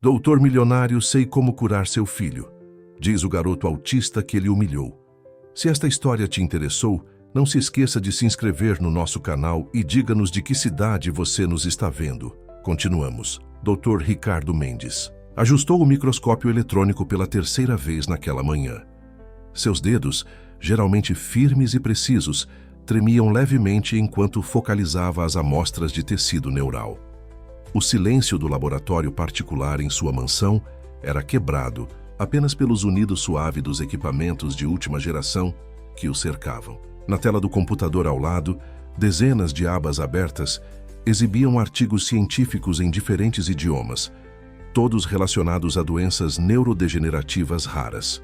Doutor milionário, sei como curar seu filho, diz o garoto autista que ele humilhou. Se esta história te interessou, não se esqueça de se inscrever no nosso canal e diga-nos de que cidade você nos está vendo. Continuamos. Dr. Ricardo Mendes ajustou o microscópio eletrônico pela terceira vez naquela manhã. Seus dedos, geralmente firmes e precisos, tremiam levemente enquanto focalizava as amostras de tecido neural. O silêncio do laboratório particular em sua mansão era quebrado apenas pelos unidos suaves dos equipamentos de última geração que o cercavam. Na tela do computador ao lado, dezenas de abas abertas exibiam artigos científicos em diferentes idiomas, todos relacionados a doenças neurodegenerativas raras.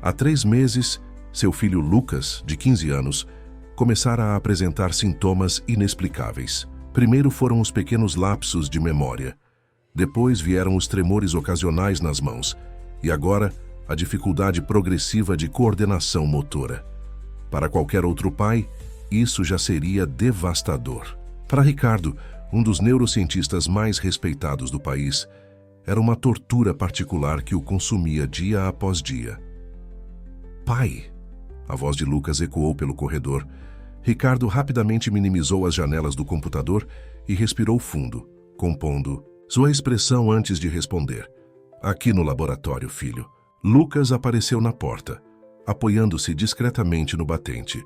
Há 3 meses, seu filho Lucas, de 15 anos, começara a apresentar sintomas inexplicáveis. Primeiro foram os pequenos lapsos de memória, depois vieram os tremores ocasionais nas mãos e agora a dificuldade progressiva de coordenação motora. Para qualquer outro pai, isso já seria devastador. Para Ricardo, um dos neurocientistas mais respeitados do país, era uma tortura particular que o consumia dia após dia. Pai! A voz de Lucas ecoou pelo corredor. Ricardo rapidamente minimizou as janelas do computador e respirou fundo, compondo sua expressão antes de responder. Aqui no laboratório, filho. Lucas apareceu na porta, apoiando-se discretamente no batente.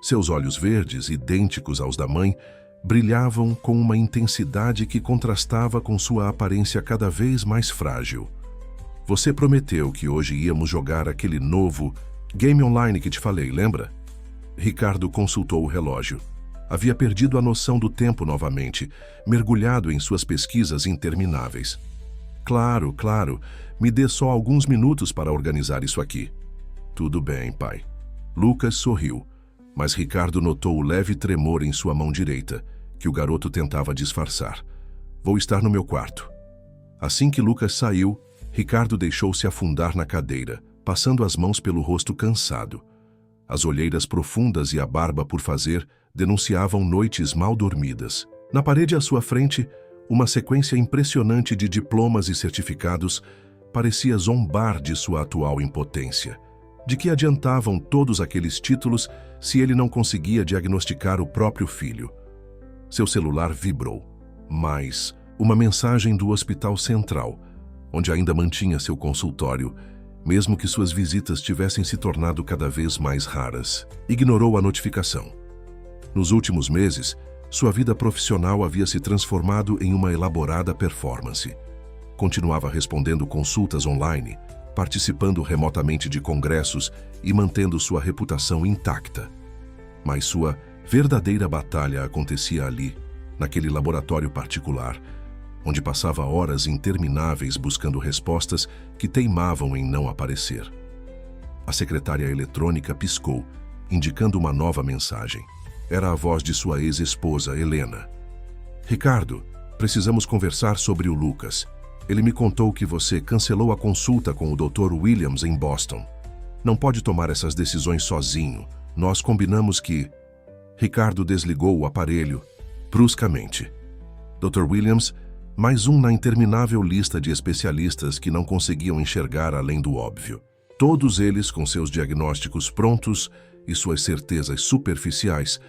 Seus olhos verdes, idênticos aos da mãe, brilhavam com uma intensidade que contrastava com sua aparência cada vez mais frágil. Você prometeu que hoje íamos jogar aquele novo game online que te falei, lembra? Ricardo consultou o relógio. Havia perdido a noção do tempo novamente, mergulhado em suas pesquisas intermináveis. Claro, claro. Me dê só alguns minutos para organizar isso aqui. Tudo bem, pai. Lucas sorriu, mas Ricardo notou o leve tremor em sua mão direita, que o garoto tentava disfarçar. Vou estar no meu quarto. Assim que Lucas saiu, Ricardo deixou-se afundar na cadeira, passando as mãos pelo rosto cansado. As olheiras profundas e a barba por fazer denunciavam noites mal dormidas. Na parede à sua frente, uma sequência impressionante de diplomas e certificados parecia zombar de sua atual impotência. De que adiantavam todos aqueles títulos se ele não conseguia diagnosticar o próprio filho? Seu celular vibrou, mas uma mensagem do Hospital Central, onde ainda mantinha seu consultório, mesmo que suas visitas tivessem se tornado cada vez mais raras. Ignorou a notificação. Nos últimos meses, sua vida profissional havia se transformado em uma elaborada performance. Continuava respondendo consultas online, participando remotamente de congressos e mantendo sua reputação intacta. Mas sua verdadeira batalha acontecia ali, naquele laboratório particular, onde passava horas intermináveis buscando respostas que teimavam em não aparecer. A secretária eletrônica piscou, indicando uma nova mensagem. Era a voz de sua ex-esposa, Helena. Ricardo, precisamos conversar sobre o Lucas. Ele me contou que você cancelou a consulta com o Dr. Williams em Boston. Não pode tomar essas decisões sozinho. Nós combinamos que... Ricardo desligou o aparelho bruscamente. Dr. Williams, mais um na interminável lista de especialistas que não conseguiam enxergar além do óbvio. Todos eles, com seus diagnósticos prontos e suas certezas superficiais,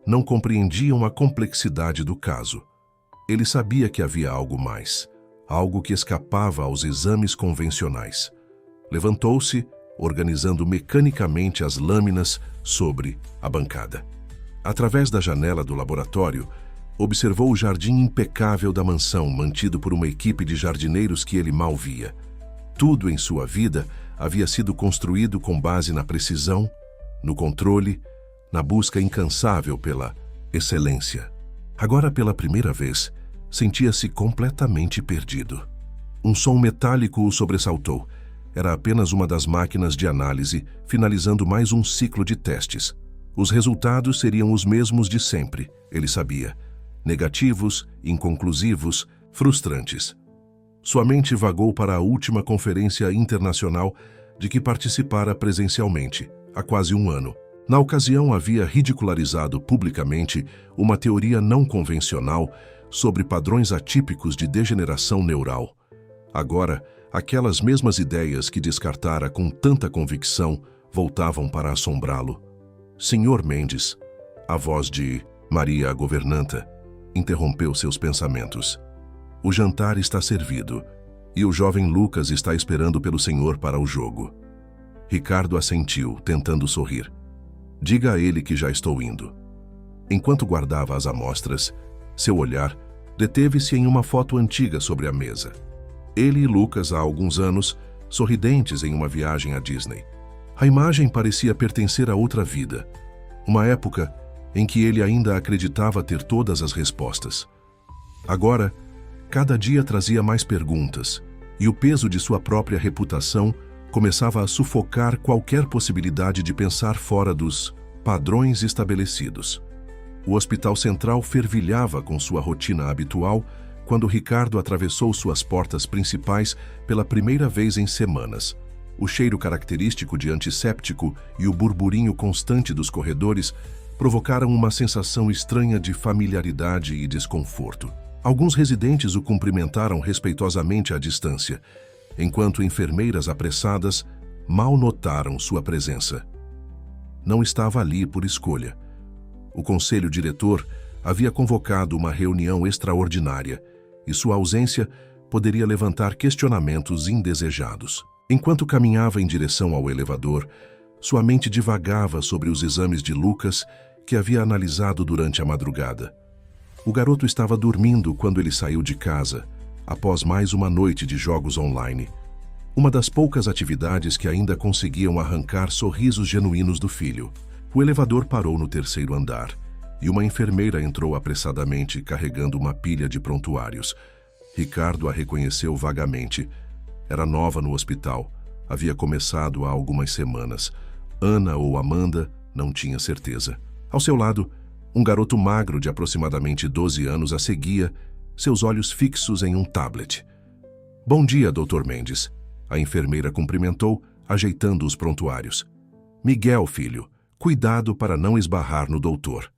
não compreendiam a complexidade do caso. Ele sabia que havia algo mais, algo que escapava aos exames convencionais. Levantou-se, organizando mecanicamente as lâminas sobre a bancada. Através da janela do laboratório, observou o jardim impecável da mansão, mantido por uma equipe de jardineiros que ele mal via. Tudo em sua vida havia sido construído com base na precisão, no controle, na busca incansável pela excelência. Agora, pela primeira vez, sentia-se completamente perdido. Um som metálico o sobressaltou. Era apenas uma das máquinas de análise, finalizando mais um ciclo de testes. Os resultados seriam os mesmos de sempre, ele sabia. Negativos, inconclusivos, frustrantes. Sua mente vagou para a última conferência internacional de que participara presencialmente, há quase um ano. Na ocasião, havia ridicularizado publicamente uma teoria não convencional sobre padrões atípicos de degeneração neural. Agora, aquelas mesmas ideias que descartara com tanta convicção voltavam para assombrá-lo. Senhor Mendes, a voz de Maria, a governanta, interrompeu seus pensamentos. O jantar está servido e o jovem Lucas está esperando pelo senhor para o jogo. Ricardo assentiu, tentando sorrir. Diga a ele que já estou indo. Enquanto guardava as amostras, seu olhar deteve-se em uma foto antiga sobre a mesa. Ele e Lucas, há alguns anos, sorridentes em uma viagem à Disney. A imagem parecia pertencer a outra vida, uma época em que ele ainda acreditava ter todas as respostas. Agora, cada dia trazia mais perguntas, e o peso de sua própria reputação começava a sufocar qualquer possibilidade de pensar fora dos padrões estabelecidos. O Hospital Central fervilhava com sua rotina habitual quando Ricardo atravessou suas portas principais pela primeira vez em semanas. O cheiro característico de antisséptico e o burburinho constante dos corredores provocaram uma sensação estranha de familiaridade e desconforto. Alguns residentes o cumprimentaram respeitosamente à distância, enquanto enfermeiras apressadas mal notaram sua presença. Não estava ali por escolha. O conselho diretor havia convocado uma reunião extraordinária e sua ausência poderia levantar questionamentos indesejados. Enquanto caminhava em direção ao elevador, sua mente divagava sobre os exames de Lucas que havia analisado durante a madrugada. O garoto estava dormindo quando ele saiu de casa, após mais uma noite de jogos online. Uma das poucas atividades que ainda conseguiam arrancar sorrisos genuínos do filho. O elevador parou no terceiro andar e uma enfermeira entrou apressadamente carregando uma pilha de prontuários. Ricardo a reconheceu vagamente. Era nova no hospital. Havia começado há algumas semanas. Ana ou Amanda, não tinha certeza. Ao seu lado, um garoto magro de aproximadamente 12 anos a seguia, seus olhos fixos em um tablet. Bom dia, Dr. Mendes. A enfermeira cumprimentou, ajeitando os prontuários. Miguel, filho, cuidado para não esbarrar no doutor.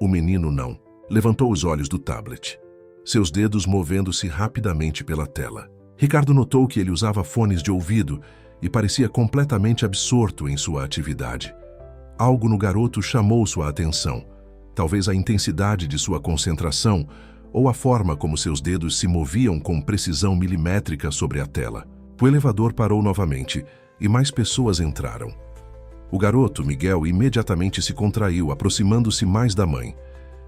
O menino não. Levantou os olhos do tablet, seus dedos movendo-se rapidamente pela tela. Ricardo notou que ele usava fones de ouvido e parecia completamente absorto em sua atividade. Algo no garoto chamou sua atenção, talvez a intensidade de sua concentração ou a forma como seus dedos se moviam com precisão milimétrica sobre a tela. O elevador parou novamente e mais pessoas entraram. O garoto, Miguel, imediatamente se contraiu, aproximando-se mais da mãe.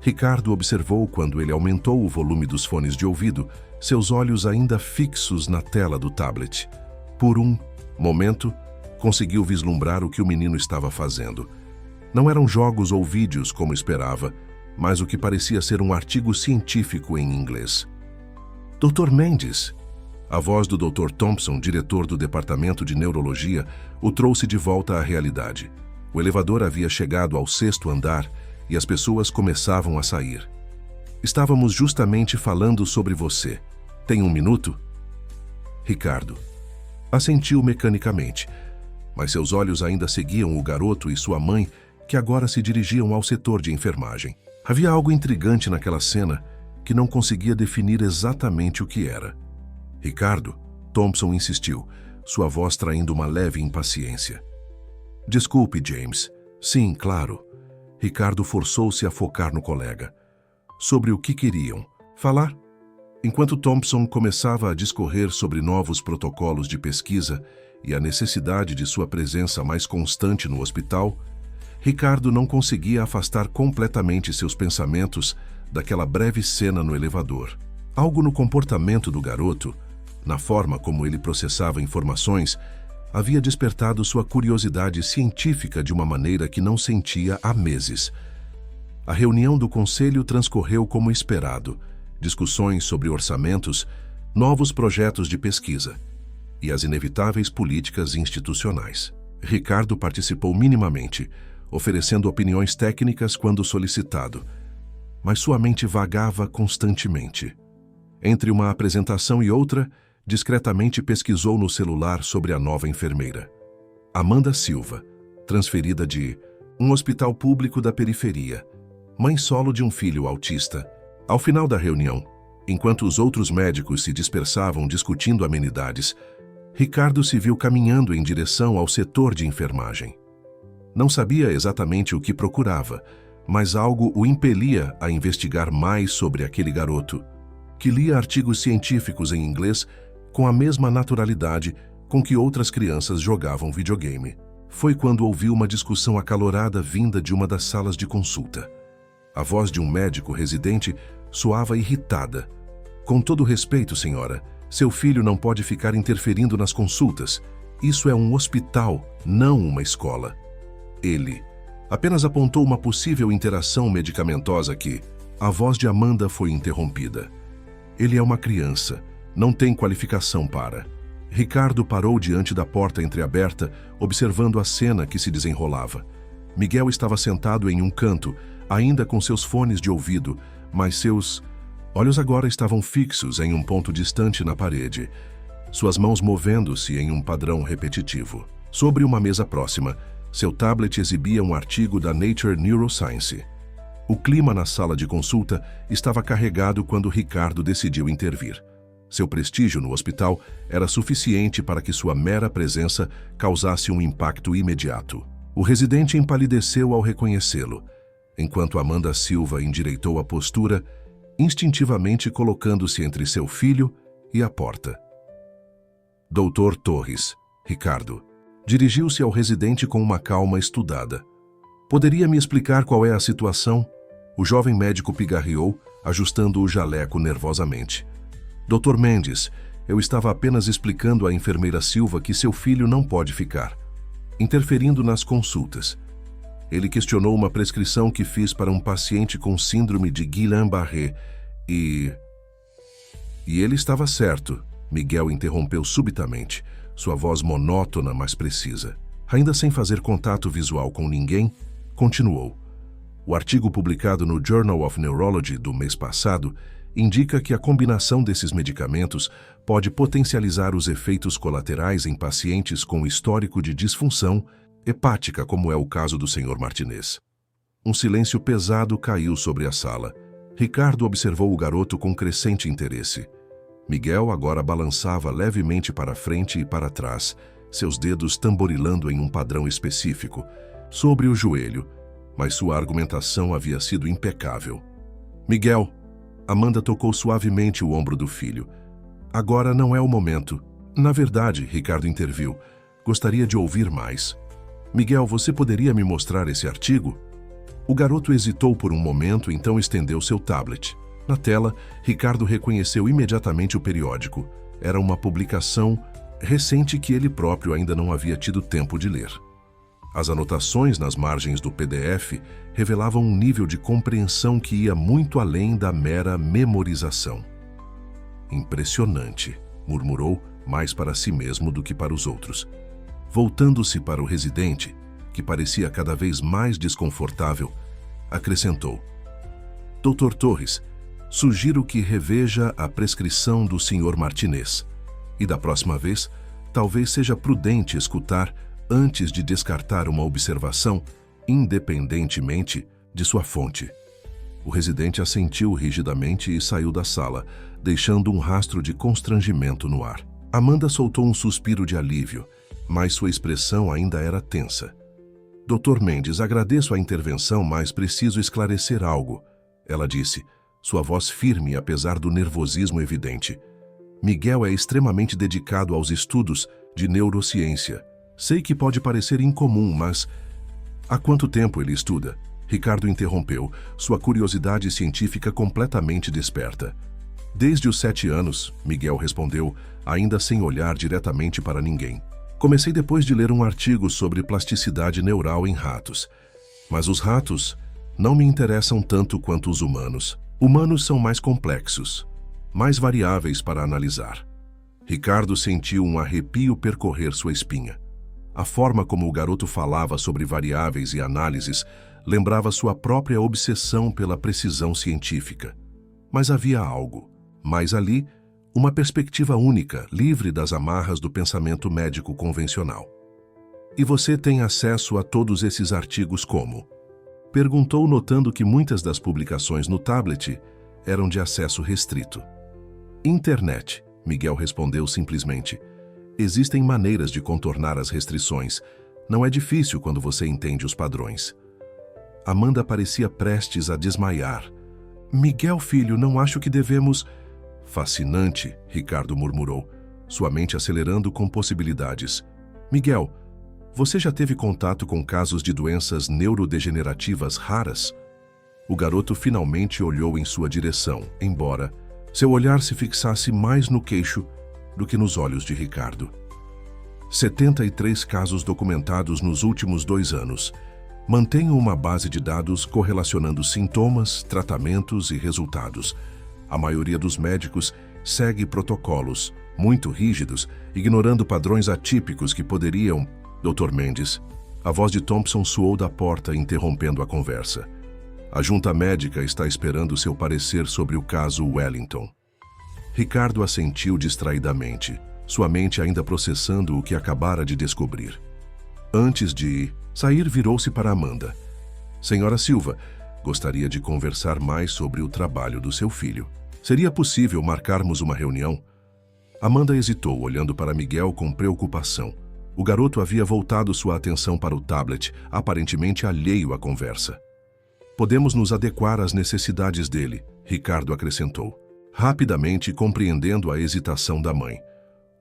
Ricardo observou quando ele aumentou o volume dos fones de ouvido, seus olhos ainda fixos na tela do tablet. Por um momento, conseguiu vislumbrar o que o menino estava fazendo. Não eram jogos ou vídeos como esperava, mas o que parecia ser um artigo científico em inglês. Dr. Mendes. A voz do Dr. Thompson, diretor do Departamento de Neurologia, o trouxe de volta à realidade. O elevador havia chegado ao 6º andar e as pessoas começavam a sair. Estávamos justamente falando sobre você. Tem um minuto? Ricardo assentiu mecanicamente, mas seus olhos ainda seguiam o garoto e sua mãe, que agora se dirigiam ao setor de enfermagem. Havia algo intrigante naquela cena que não conseguia definir exatamente o que era. Ricardo, Thompson insistiu, sua voz traindo uma leve impaciência. Desculpe, James. Sim, claro. Ricardo forçou-se a focar no colega. Sobre o que queriam falar? Enquanto Thompson começava a discorrer sobre novos protocolos de pesquisa e a necessidade de sua presença mais constante no hospital, Ricardo não conseguia afastar completamente seus pensamentos daquela breve cena no elevador. Algo no comportamento do garoto, na forma como ele processava informações, havia despertado sua curiosidade científica de uma maneira que não sentia há meses. A reunião do conselho transcorreu como esperado, discussões sobre orçamentos, novos projetos de pesquisa e as inevitáveis políticas institucionais. Ricardo participou minimamente, oferecendo opiniões técnicas quando solicitado, mas sua mente vagava constantemente. Entre uma apresentação e outra, discretamente pesquisou no celular sobre a nova enfermeira. Amanda Silva, transferida de um hospital público da periferia, mãe solo de um filho autista. Ao final da reunião, Enquanto os outros médicos se dispersavam discutindo amenidades, Ricardo se viu caminhando em direção ao setor de enfermagem. Não sabia exatamente o que procurava, mas algo o impelia a investigar mais sobre aquele garoto, que lia artigos científicos em inglês com a mesma naturalidade com que outras crianças jogavam videogame. Foi quando ouviu uma discussão acalorada vinda de uma das salas de consulta. A voz de um médico residente soava irritada. "Com todo respeito, senhora, seu filho não pode ficar interferindo nas consultas. Isso é um hospital, não uma escola." Ele apenas apontou uma possível interação medicamentosa que a voz de Amanda foi interrompida. "Ele é uma criança, não tem qualificação para." Ricardo parou diante da porta entreaberta, observando a cena que se desenrolava. Miguel estava sentado em um canto, ainda com seus fones de ouvido, mas seus olhos agora estavam fixos em um ponto distante na parede, suas mãos movendo-se em um padrão repetitivo. Sobre uma mesa próxima, seu tablet exibia um artigo da Nature Neuroscience. O clima na sala de consulta estava carregado quando Ricardo decidiu intervir. Seu prestígio no hospital era suficiente para que sua mera presença causasse um impacto imediato. O residente empalideceu ao reconhecê-lo, enquanto Amanda Silva endireitou a postura, instintivamente colocando-se entre seu filho e a porta. "Doutor Torres", Ricardo dirigiu-se ao residente com uma calma estudada. "Poderia me explicar qual é a situação?" O jovem médico pigarreou, ajustando o jaleco nervosamente. "Dr. Mendes, eu estava apenas explicando à enfermeira Silva que seu filho não pode ficar interferindo nas consultas. Ele questionou uma prescrição que fiz para um paciente com síndrome de Guillain-Barré e ele estava certo." Miguel interrompeu subitamente, sua voz monótona, mas precisa. Ainda sem fazer contato visual com ninguém, continuou. "O artigo publicado no Journal of Neurology do mês passado indica que a combinação desses medicamentos pode potencializar os efeitos colaterais em pacientes com histórico de disfunção hepática, como é o caso do Sr. Martinez." Um silêncio pesado caiu sobre a sala. Ricardo observou o garoto com crescente interesse. Miguel agora balançava levemente para frente e para trás, seus dedos tamborilando em um padrão específico, sobre o joelho, mas sua argumentação havia sido impecável. "Miguel," Amanda tocou suavemente o ombro do filho. "Agora não é o momento." "Na verdade," Ricardo interviu, "gostaria de ouvir mais." "Miguel, você poderia me mostrar esse artigo?" O garoto hesitou por um momento, então estendeu seu tablet. Na tela, Ricardo reconheceu imediatamente o periódico. Era uma publicação recente que ele próprio ainda não havia tido tempo de ler. As anotações nas margens do PDF revelavam um nível de compreensão que ia muito além da mera memorização. "Impressionante", murmurou, mais para si mesmo do que para os outros. Voltando-se para o residente, que parecia cada vez mais desconfortável, acrescentou: "Dr. Torres, sugiro que reveja a prescrição do Sr. Martinez. E da próxima vez, talvez seja prudente escutar antes de descartar uma observação, independentemente de sua fonte." O residente assentiu rigidamente e saiu da sala, deixando um rastro de constrangimento no ar. Amanda soltou um suspiro de alívio, mas sua expressão ainda era tensa. "Dr. Mendes, agradeço a intervenção, mas preciso esclarecer algo", ela disse, sua voz firme apesar do nervosismo evidente. "Miguel é extremamente dedicado aos estudos de neurociência. Sei que pode parecer incomum, mas... Há quanto tempo ele estuda?" Ricardo interrompeu, sua curiosidade científica completamente desperta. "Desde os 7 anos, Miguel respondeu, ainda sem olhar diretamente para ninguém. "Comecei depois de ler um artigo sobre plasticidade neural em ratos. Mas os ratos não me interessam tanto quanto os humanos. Humanos são mais complexos, mais variáveis para analisar." Ricardo sentiu um arrepio percorrer sua espinha. A forma como o garoto falava sobre variáveis e análises lembrava sua própria obsessão pela precisão científica. Mas havia algo, mais ali, uma perspectiva única, livre das amarras do pensamento médico convencional. "E você tem acesso a todos esses artigos como?" perguntou, notando que muitas das publicações no tablet eram de acesso restrito. Internet, Miguel respondeu simplesmente. Existem maneiras de contornar as restrições. Não é difícil quando você entende os padrões. Amanda parecia prestes a desmaiar. Miguel, filho, não acho que devemos... Fascinante, Ricardo murmurou, sua mente acelerando com possibilidades. Miguel, você já teve contato com casos de doenças neurodegenerativas raras? O garoto finalmente olhou em sua direção, embora seu olhar se fixasse mais no queixo do que nos olhos de Ricardo. 73 casos documentados nos últimos 2 anos. Mantenho uma base de dados correlacionando sintomas, tratamentos e resultados. A maioria dos médicos segue protocolos muito rígidos, ignorando padrões atípicos que poderiam... Dr. Mendes, a voz de Thompson soou da porta, interrompendo a conversa. A junta médica está esperando seu parecer sobre o caso Wellington. Ricardo assentiu distraidamente, sua mente ainda processando o que acabara de descobrir. Antes de sair, virou-se para Amanda. Senhora Silva, gostaria de conversar mais sobre o trabalho do seu filho. Seria possível marcarmos uma reunião? Amanda hesitou, olhando para Miguel com preocupação. O garoto havia voltado sua atenção para o tablet, aparentemente alheio à conversa. Podemos nos adequar às necessidades dele, Ricardo acrescentou, rapidamente compreendendo a hesitação da mãe.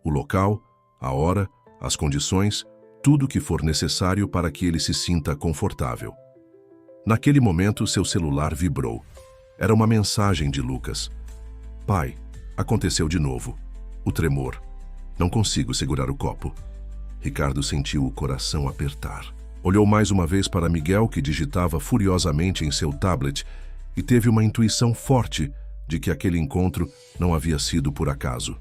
O local, a hora, as condições, tudo o que for necessário para que ele se sinta confortável. Naquele momento, seu celular vibrou. Era uma mensagem de Lucas. Pai, aconteceu de novo. O tremor. Não consigo segurar o copo. Ricardo sentiu o coração apertar. Olhou mais uma vez para Miguel, que digitava furiosamente em seu tablet, e teve uma intuição forte de que aquele encontro não havia sido por acaso.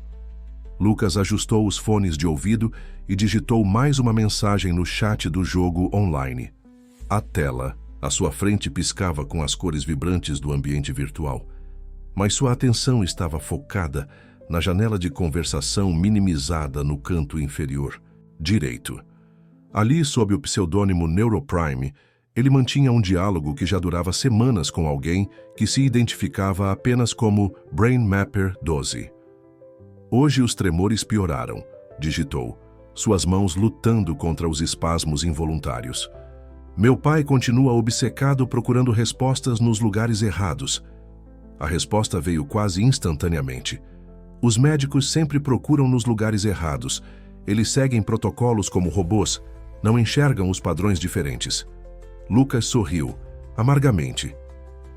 Lucas ajustou os fones de ouvido e digitou mais uma mensagem no chat do jogo online. A tela, à sua frente, piscava com as cores vibrantes do ambiente virtual, mas sua atenção estava focada na janela de conversação minimizada no canto inferior direito. Ali, sob o pseudônimo Neuroprime, ele mantinha um diálogo que já durava semanas com alguém que se identificava apenas como Brain Mapper 12. Hoje os tremores pioraram, digitou, suas mãos lutando contra os espasmos involuntários. Meu pai continua obcecado procurando respostas nos lugares errados. A resposta veio quase instantaneamente. Os médicos sempre procuram nos lugares errados. Eles seguem protocolos como robôs, não enxergam os padrões diferentes. Lucas sorriu, amargamente.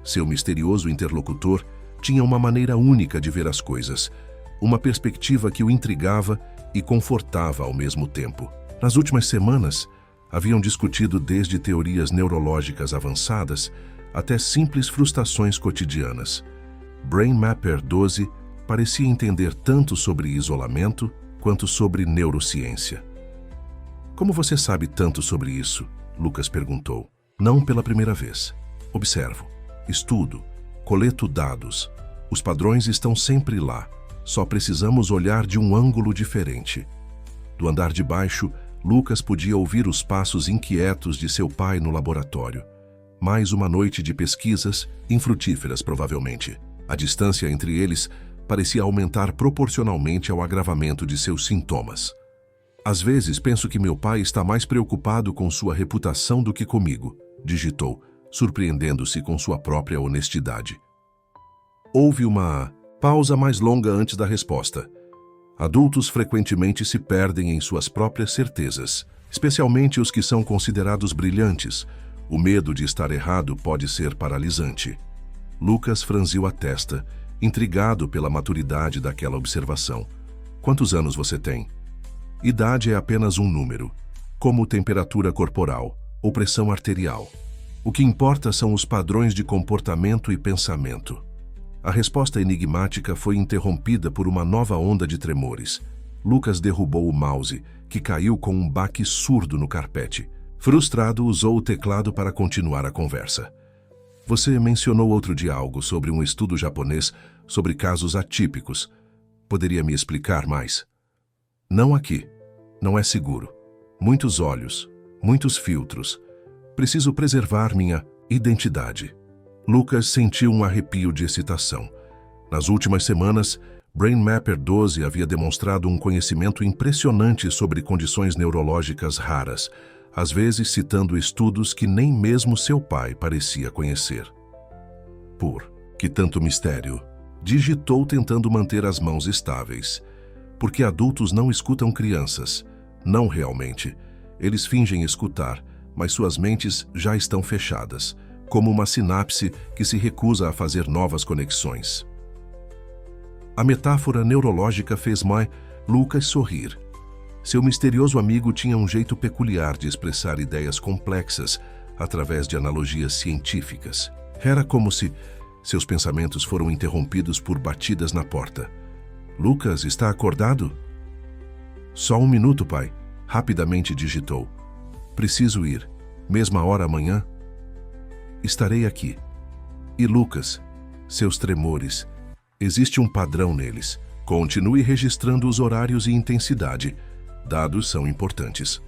Seu misterioso interlocutor tinha uma maneira única de ver as coisas, uma perspectiva que o intrigava e confortava ao mesmo tempo. Nas últimas semanas, haviam discutido desde teorias neurológicas avançadas até simples frustrações cotidianas. Brain Mapper 12 parecia entender tanto sobre isolamento quanto sobre neurociência. Como você sabe tanto sobre isso? Lucas perguntou. Não pela primeira vez. Observo, estudo, coleto dados. Os padrões estão sempre lá. Só precisamos olhar de um ângulo diferente. Do andar de baixo, Lucas podia ouvir os passos inquietos de seu pai no laboratório. Mais uma noite de pesquisas, infrutíferas provavelmente. A distância entre eles parecia aumentar proporcionalmente ao agravamento de seus sintomas. Às vezes penso que meu pai está mais preocupado com sua reputação do que comigo, digitou, surpreendendo-se com sua própria honestidade. Houve uma pausa mais longa antes da resposta. Adultos frequentemente se perdem em suas próprias certezas, especialmente os que são considerados brilhantes. O medo de estar errado pode ser paralisante. Lucas franziu a testa, intrigado pela maturidade daquela observação. Quantos anos você tem? Idade é apenas um número, como temperatura corporal ou pressão arterial. O que importa são os padrões de comportamento e pensamento. A resposta enigmática foi interrompida por uma nova onda de tremores. Lucas derrubou o mouse, que caiu com um baque surdo no carpete. Frustrado, usou o teclado para continuar a conversa. Você mencionou outro dia algo sobre um estudo japonês sobre casos atípicos. Poderia me explicar mais? Não aqui. Não é seguro. Muitos olhos, muitos filtros. Preciso preservar minha identidade. Lucas sentiu um arrepio de excitação. Nas últimas semanas, BrainMapper 12 havia demonstrado um conhecimento impressionante sobre condições neurológicas raras, às vezes citando estudos que nem mesmo seu pai parecia conhecer. Por que tanto mistério? Digitou tentando manter as mãos estáveis. Porque adultos não escutam crianças. Não realmente. Eles fingem escutar, mas suas mentes já estão fechadas, como uma sinapse que se recusa a fazer novas conexões. A metáfora neurológica fez Lucas sorrir. Seu misterioso amigo tinha um jeito peculiar de expressar ideias complexas através de analogias científicas. Era como se seus pensamentos foram interrompidos por batidas na porta. Lucas, está acordado? Só um minuto, pai. Rapidamente digitou. Preciso ir. Mesma hora amanhã? Estarei aqui. E Lucas, seus tremores. Existe um padrão neles. Continue registrando os horários e intensidade. Dados são importantes.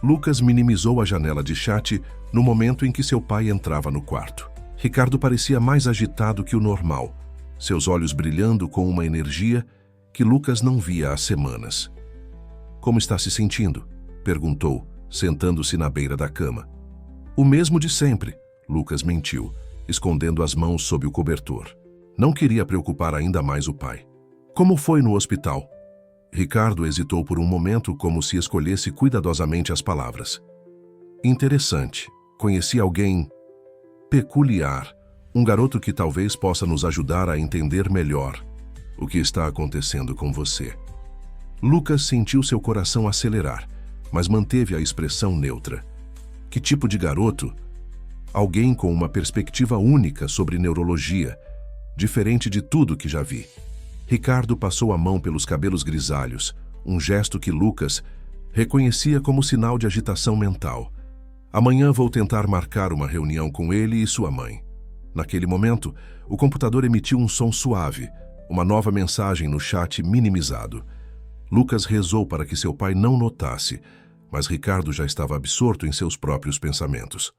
Lucas minimizou a janela de chat no momento em que seu pai entrava no quarto. Ricardo parecia mais agitado que o normal, seus olhos brilhando com uma energia que Lucas não via há semanas. Como está se sentindo? Perguntou, sentando-se na beira da cama. O mesmo de sempre, Lucas mentiu, escondendo as mãos sob o cobertor. Não queria preocupar ainda mais o pai. Como foi no hospital? Ricardo hesitou por um momento, como se escolhesse cuidadosamente as palavras. Interessante. Conheci alguém peculiar, um garoto que talvez possa nos ajudar a entender melhor o que está acontecendo com você. Lucas sentiu seu coração acelerar, mas manteve a expressão neutra. Que tipo de garoto? Alguém com uma perspectiva única sobre neurologia, diferente de tudo que já vi. Ricardo passou a mão pelos cabelos grisalhos, um gesto que Lucas reconhecia como sinal de agitação mental. Amanhã vou tentar marcar uma reunião com ele e sua mãe. Naquele momento, o computador emitiu um som suave, uma nova mensagem no chat minimizado. Lucas rezou para que seu pai não notasse, mas Ricardo já estava absorto em seus próprios pensamentos.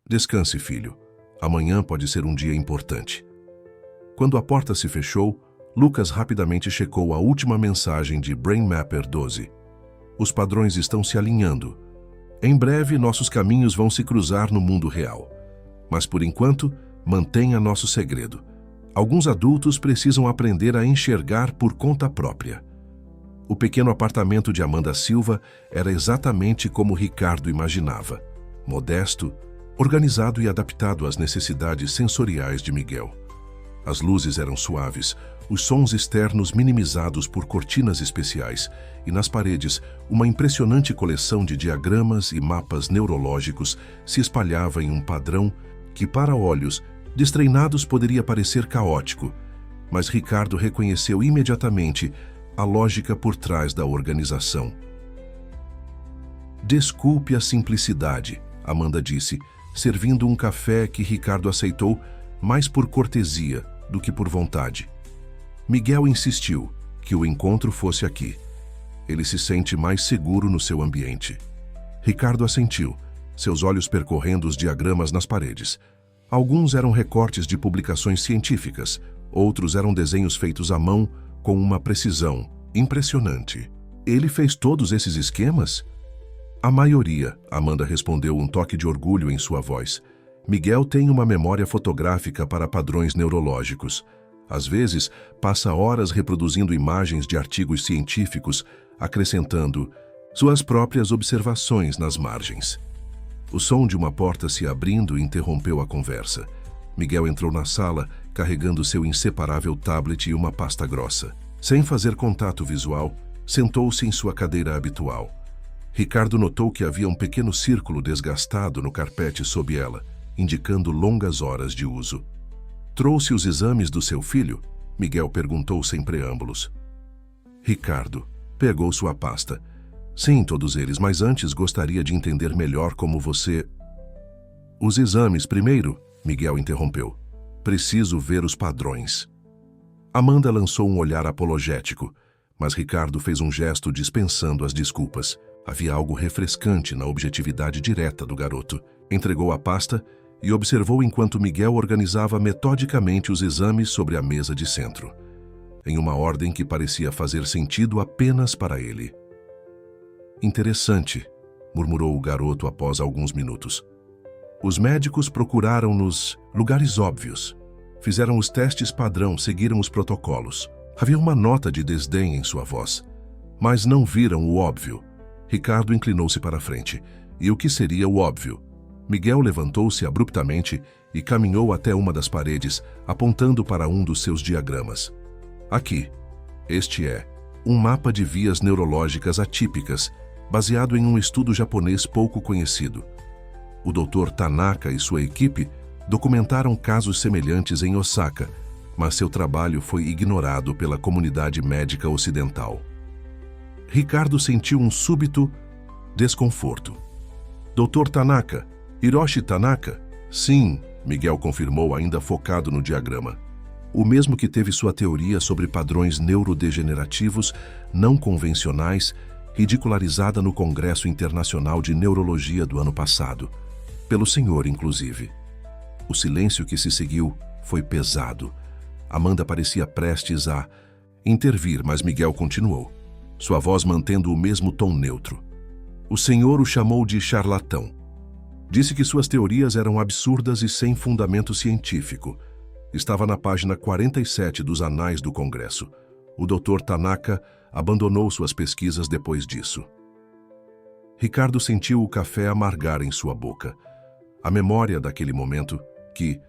Descanse, filho. Amanhã pode ser um dia importante. Quando a porta se fechou, Lucas rapidamente checou a última mensagem de BrainMapper 12. Os padrões estão se alinhando. Em breve, nossos caminhos vão se cruzar no mundo real. Mas, por enquanto, mantenha nosso segredo. Alguns adultos precisam aprender a enxergar por conta própria. O pequeno apartamento de Amanda Silva era exatamente como Ricardo imaginava. Modesto, organizado e adaptado às necessidades sensoriais de Miguel. As luzes eram suaves, os sons externos minimizados por cortinas especiais e nas paredes uma impressionante coleção de diagramas e mapas neurológicos se espalhava em um padrão que, para olhos destreinados, poderia parecer caótico, mas Ricardo reconheceu imediatamente a lógica por trás da organização. Desculpe a simplicidade, Amanda disse, servindo um café que Ricardo aceitou mais por cortesia do que por vontade. Miguel insistiu que o encontro fosse aqui. Ele se sente mais seguro no seu ambiente. Ricardo assentiu, seus olhos percorrendo os diagramas nas paredes. Alguns eram recortes de publicações científicas, outros eram desenhos feitos à mão com uma precisão impressionante. Ele fez todos esses esquemas? A maioria, Amanda respondeu, um toque de orgulho em sua voz. Miguel tem uma memória fotográfica para padrões neurológicos. Às vezes, passa horas reproduzindo imagens de artigos científicos, acrescentando suas próprias observações nas margens. O som de uma porta se abrindo interrompeu a conversa. Miguel entrou na sala, carregando seu inseparável tablet e uma pasta grossa. Sem fazer contato visual, sentou-se em sua cadeira habitual. Ricardo notou que havia um pequeno círculo desgastado no carpete sob ela, indicando longas horas de uso. Trouxe os exames do seu filho? Miguel perguntou sem preâmbulos. Ricardo pegou sua pasta. Sim, todos eles, mas antes gostaria de entender melhor como você... Os exames primeiro, Miguel interrompeu. Preciso ver os padrões. Amanda lançou um olhar apologético, mas Ricardo fez um gesto dispensando as desculpas. Havia algo refrescante na objetividade direta do garoto. Entregou a pasta e observou enquanto Miguel organizava metodicamente os exames sobre a mesa de centro, em uma ordem que parecia fazer sentido apenas para ele. Interessante, murmurou o garoto após alguns minutos. Os médicos procuraram nos lugares óbvios. Fizeram os testes padrão, seguiram os protocolos. Havia uma nota de desdém em sua voz, mas não viram o óbvio. Ricardo inclinou-se para a frente. E o que seria o óbvio? Miguel levantou-se abruptamente e caminhou até uma das paredes, apontando para um dos seus diagramas. Aqui. Este é um mapa de vias neurológicas atípicas, baseado em um estudo japonês pouco conhecido. O Dr. Tanaka e sua equipe documentaram casos semelhantes em Osaka, mas seu trabalho foi ignorado pela comunidade médica ocidental. Ricardo sentiu um súbito desconforto. Dr. Tanaka, Hiroshi Tanaka? Sim, Miguel confirmou, ainda focado no diagrama. O mesmo que teve sua teoria sobre padrões neurodegenerativos não convencionais ridicularizada no Congresso Internacional de Neurologia do ano passado, pelo senhor, inclusive. O silêncio que se seguiu foi pesado. Amanda parecia prestes a intervir, mas Miguel continuou, sua voz mantendo o mesmo tom neutro. O senhor o chamou de charlatão. Disse que suas teorias eram absurdas e sem fundamento científico. Estava na página 47 dos Anais do Congresso. O Dr. Tanaka abandonou suas pesquisas depois disso. Ricardo sentiu o café amargar em sua boca. A memória daquele momento, que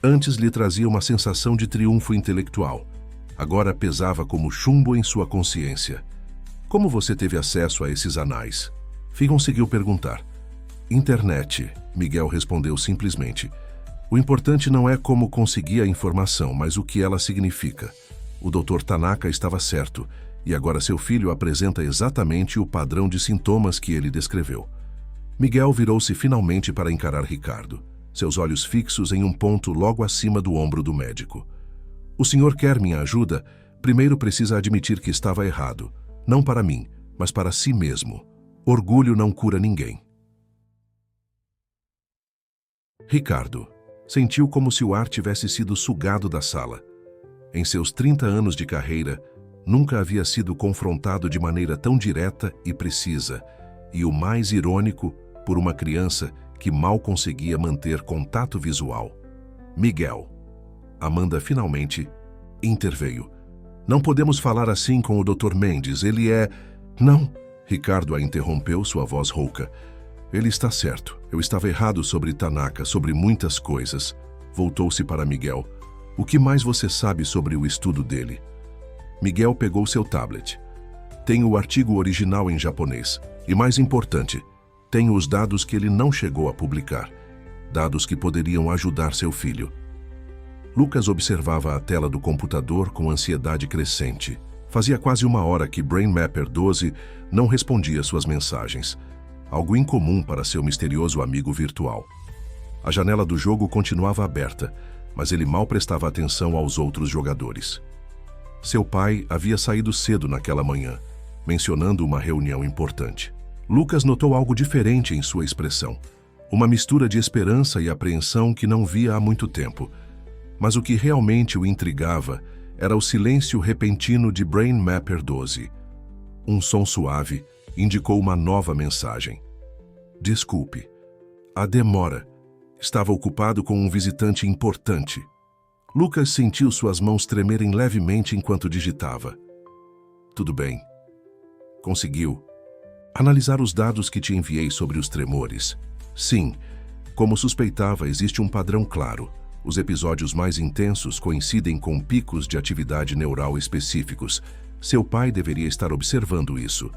antes lhe trazia uma sensação de triunfo intelectual, agora pesava como chumbo em sua consciência. Como você teve acesso a esses anais? Figon seguiu perguntar. Internet, Miguel respondeu simplesmente. O importante não é como conseguir a informação, mas o que ela significa. O Dr. Tanaka estava certo, e agora seu filho apresenta exatamente o padrão de sintomas que ele descreveu. Miguel virou-se finalmente para encarar Ricardo, seus olhos fixos em um ponto logo acima do ombro do médico. O senhor quer minha ajuda? Primeiro precisa admitir que estava errado. Não para mim, mas para si mesmo. Orgulho não cura ninguém. Ricardo sentiu como se o ar tivesse sido sugado da sala. Em seus 30 anos de carreira, nunca havia sido confrontado de maneira tão direta e precisa, e o mais irônico, por uma criança que mal conseguia manter contato visual. Miguel. Amanda finalmente interveio. Não podemos falar assim com o Dr. Mendes, ele é... Não, Ricardo a interrompeu, sua voz rouca. Ele está certo, eu estava errado sobre Tanaka, sobre muitas coisas. Voltou-se para Miguel. O que mais você sabe sobre o estudo dele? Miguel pegou seu tablet. Tenho o artigo original em japonês. E mais importante, tenho os dados que ele não chegou a publicar. Dados que poderiam ajudar seu filho. Lucas observava a tela do computador com ansiedade crescente. Fazia quase uma hora que BrainMapper 12 não respondia suas mensagens. Algo incomum para seu misterioso amigo virtual. A janela do jogo continuava aberta, mas ele mal prestava atenção aos outros jogadores. Seu pai havia saído cedo naquela manhã, mencionando uma reunião importante. Lucas notou algo diferente em sua expressão, uma mistura de esperança e apreensão que não via há muito tempo. Mas o que realmente o intrigava era o silêncio repentino de BrainMapper 12. Um som suave indicou uma nova mensagem. Desculpe. A demora. Estava ocupado com um visitante importante. Lucas sentiu suas mãos tremerem levemente enquanto digitava. Tudo bem. Conseguiu analisar os dados que te enviei sobre os tremores. Sim, como suspeitava, existe um padrão claro. Os episódios mais intensos coincidem com picos de atividade neural específicos. Seu pai deveria estar observando isso.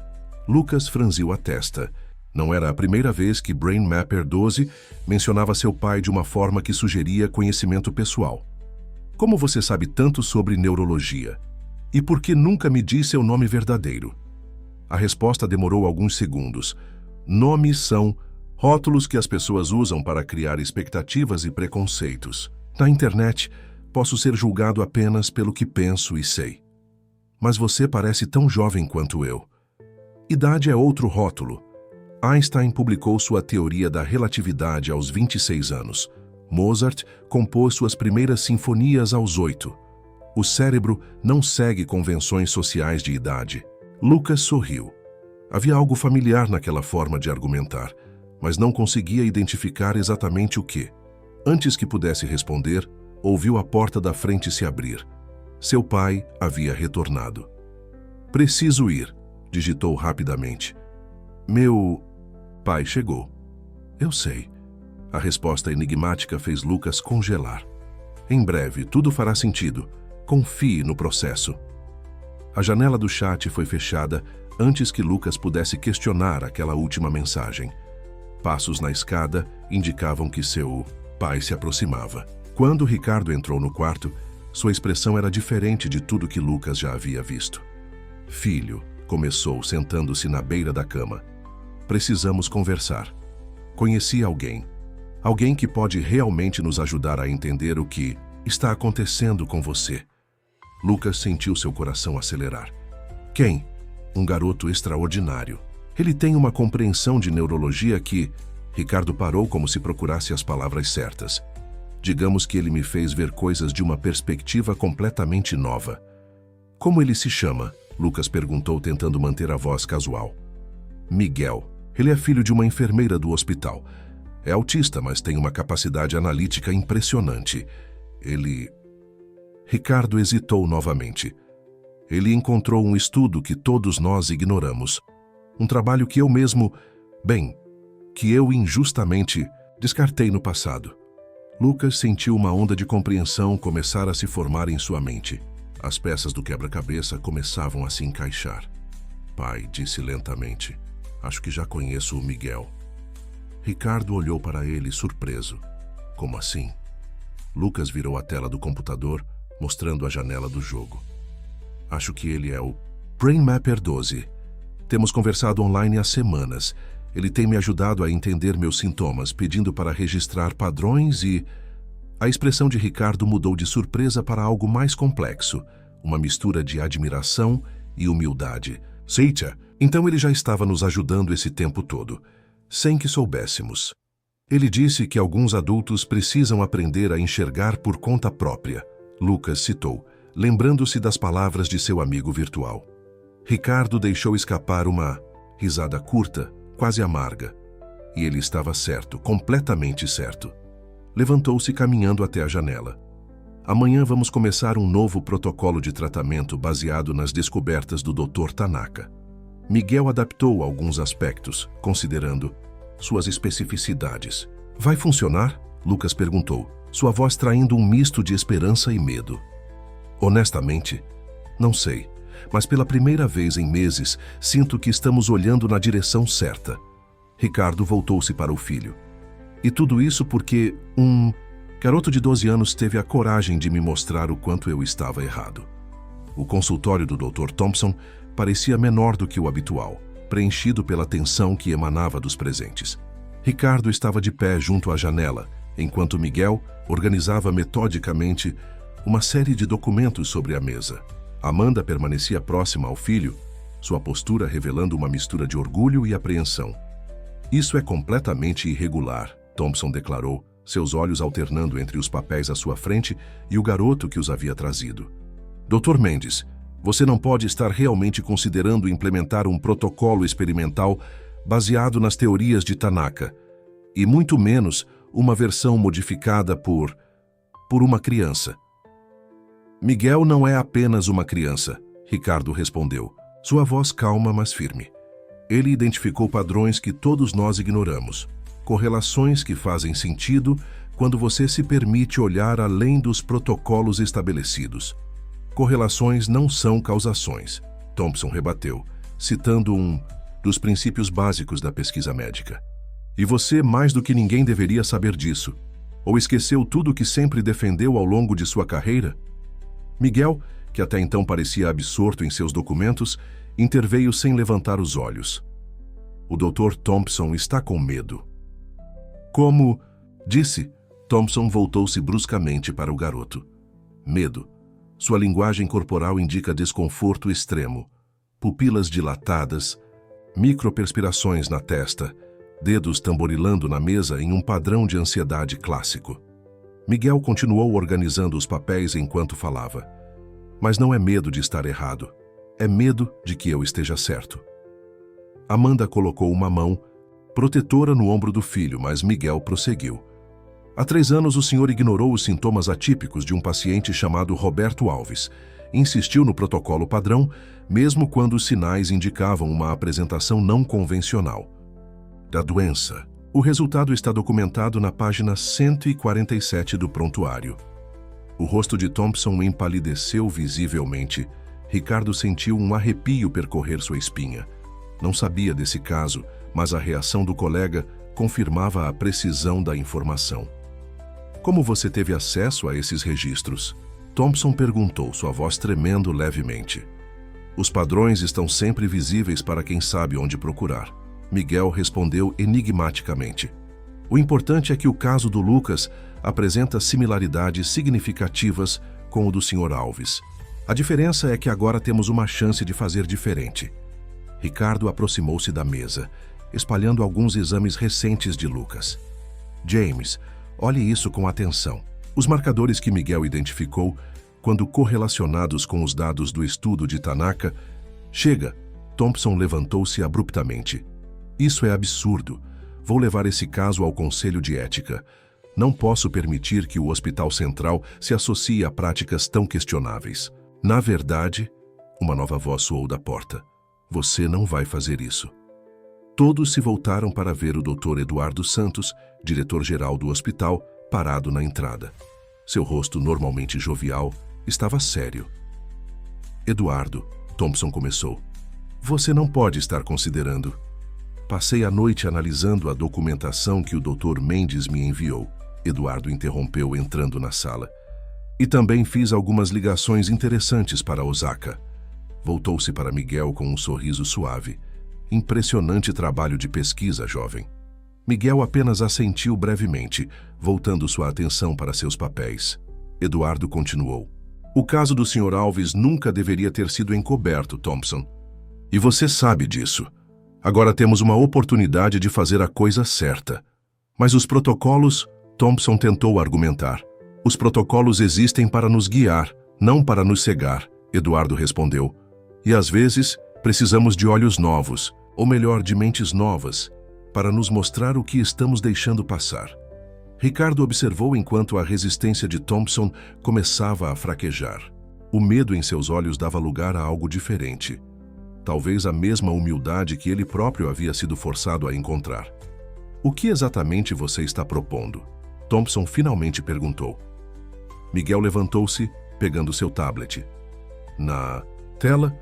Lucas franziu a testa. Não era a primeira vez que BrainMapper 12 mencionava seu pai de uma forma que sugeria conhecimento pessoal. Como você sabe tanto sobre neurologia? E por que nunca me disse seu nome verdadeiro? A resposta demorou alguns segundos. Nomes são rótulos que as pessoas usam para criar expectativas e preconceitos. Na internet, posso ser julgado apenas pelo que penso e sei. Mas você parece tão jovem quanto eu. Idade é outro rótulo. Einstein publicou sua teoria da relatividade aos 26 anos. Mozart compôs suas primeiras sinfonias aos 8. O cérebro não segue convenções sociais de idade. Lucas sorriu. Havia algo familiar naquela forma de argumentar, mas não conseguia identificar exatamente o que. Antes que pudesse responder, ouviu a porta da frente se abrir. Seu pai havia retornado. "Preciso ir", digitou rapidamente. "Meu pai chegou." "Eu sei." A resposta enigmática fez Lucas congelar. "Em breve, tudo fará sentido. Confie no processo." A janela do chat foi fechada antes que Lucas pudesse questionar aquela última mensagem. Passos na escada indicavam que seu pai se aproximava. Quando Ricardo entrou no quarto, sua expressão era diferente de tudo que Lucas já havia visto. "Filho", começou, sentando-se na beira da cama. "Precisamos conversar. Conheci alguém. Alguém que pode realmente nos ajudar a entender o que está acontecendo com você." Lucas sentiu seu coração acelerar. "Quem?" "Um garoto extraordinário. Ele tem uma compreensão de neurologia que..." Ricardo parou como se procurasse as palavras certas. "Digamos que ele me fez ver coisas de uma perspectiva completamente nova." "Como ele se chama?" Lucas perguntou, tentando manter a voz casual. "Miguel. Ele é filho de uma enfermeira do hospital. É autista, mas tem uma capacidade analítica impressionante. Ele..." Ricardo hesitou novamente. "Ele encontrou um estudo que todos nós ignoramos. Um trabalho que eu mesmo... que eu injustamente descartei no passado." Lucas sentiu uma onda de compreensão começar a se formar em sua mente. As peças do quebra-cabeça começavam a se encaixar. "Pai", disse lentamente, "acho que já conheço o Miguel." Ricardo olhou para ele, surpreso. "Como assim?" Lucas virou a tela do computador, mostrando a janela do jogo. "Acho que ele é o Brain Mapper 12. Temos conversado online há semanas. Ele tem me ajudado a entender meus sintomas, pedindo para registrar padrões e..." A expressão de Ricardo mudou de surpresa para algo mais complexo, uma mistura de admiração e humildade. "Seita, então ele já estava nos ajudando esse tempo todo, sem que soubéssemos." "Ele disse que alguns adultos precisam aprender a enxergar por conta própria", Lucas citou, lembrando-se das palavras de seu amigo virtual. Ricardo deixou escapar uma risada curta, quase amarga. E ele estava certo, completamente certo. Levantou-se caminhando até a janela. "Amanhã vamos começar um novo protocolo de tratamento baseado nas descobertas do Dr. Tanaka." Miguel adaptou alguns aspectos, considerando suas especificidades. "Vai funcionar?" Lucas perguntou, sua voz traindo um misto de esperança e medo. "Honestamente, não sei, mas pela primeira vez em meses, sinto que estamos olhando na direção certa." Ricardo voltou-se para o filho. "E tudo isso porque um garoto de 12 anos teve a coragem de me mostrar o quanto eu estava errado." O consultório do Dr. Thompson parecia menor do que o habitual, preenchido pela tensão que emanava dos presentes. Ricardo estava de pé junto à janela, enquanto Miguel organizava metodicamente uma série de documentos sobre a mesa. Amanda permanecia próxima ao filho, sua postura revelando uma mistura de orgulho e apreensão. "Isso é completamente irregular", Thompson declarou, seus olhos alternando entre os papéis à sua frente e o garoto que os havia trazido. "Dr. Mendes, você não pode estar realmente considerando implementar um protocolo experimental baseado nas teorias de Tanaka, e muito menos uma versão modificada por uma criança." "Miguel não é apenas uma criança", Ricardo respondeu, sua voz calma, mas firme. "Ele identificou padrões que todos nós ignoramos, correlações que fazem sentido quando você se permite olhar além dos protocolos estabelecidos. Correlações não são causações", Thompson rebateu, citando um dos princípios básicos da pesquisa médica. "E você, mais do que ninguém, deveria saber disso. Ou esqueceu tudo o que sempre defendeu ao longo de sua carreira?" Miguel, que até então parecia absorto em seus documentos, interveio sem levantar os olhos. "O Dr. Thompson está com medo." "Como?" disse. Thompson voltou-se bruscamente para o garoto. "Medo. Sua linguagem corporal indica desconforto extremo. Pupilas dilatadas, microperspirações na testa, dedos tamborilando na mesa em um padrão de ansiedade clássico." Miguel continuou organizando os papéis enquanto falava. Mas não é medo de estar errado. É medo de que eu esteja certo. Amanda colocou uma mão protetora no ombro do filho, mas Miguel prosseguiu. Há 3 anos o senhor ignorou os sintomas atípicos de um paciente chamado Roberto Alves. Insistiu no protocolo padrão, mesmo quando os sinais indicavam uma apresentação não convencional da doença. O resultado está documentado na página 147 do prontuário. O rosto de Thompson empalideceu visivelmente. Ricardo sentiu um arrepio percorrer sua espinha. Não sabia desse caso, mas a reação do colega confirmava a precisão da informação. Como você teve acesso a esses registros? Thompson perguntou, sua voz tremendo levemente. Os padrões estão sempre visíveis para quem sabe onde procurar. Miguel respondeu enigmaticamente. O importante é que o caso do Lucas apresenta similaridades significativas com o do Sr. Alves. A diferença é que agora temos uma chance de fazer diferente. Ricardo aproximou-se da mesa, espalhando alguns exames recentes de Lucas. James, olhe isso com atenção. Os marcadores que Miguel identificou, quando correlacionados com os dados do estudo de Tanaka... Chega! Thompson levantou-se abruptamente. Isso é absurdo. Vou levar esse caso ao Conselho de Ética. Não posso permitir que o Hospital Central se associe a práticas tão questionáveis. Na verdade, uma nova voz soou da porta. Você não vai fazer isso. Todos se voltaram para ver o Dr. Eduardo Santos, diretor-geral do hospital, parado na entrada. Seu rosto, normalmente jovial, estava sério. Eduardo, Thompson começou. Você não pode estar considerando. Passei a noite analisando a documentação que o Dr. Mendes me enviou. Eduardo interrompeu entrando na sala. E também fiz algumas ligações interessantes para Osaka. Voltou-se para Miguel com um sorriso suave. Impressionante trabalho de pesquisa, jovem. Miguel apenas assentiu brevemente, voltando sua atenção para seus papéis. Eduardo continuou. O caso do Sr. Alves nunca deveria ter sido encoberto, Thompson. E você sabe disso. Agora temos uma oportunidade de fazer a coisa certa. Mas os protocolos, Thompson tentou argumentar. Os protocolos existem para nos guiar, não para nos cegar, Eduardo respondeu. E às vezes, precisamos de olhos novos, ou melhor, de mentes novas, para nos mostrar o que estamos deixando passar. Ricardo observou enquanto a resistência de Thompson começava a fraquejar. O medo em seus olhos dava lugar a algo diferente. Talvez a mesma humildade que ele próprio havia sido forçado a encontrar. O que exatamente você está propondo? Thompson finalmente perguntou. Miguel levantou-se, pegando seu tablet. Na tela,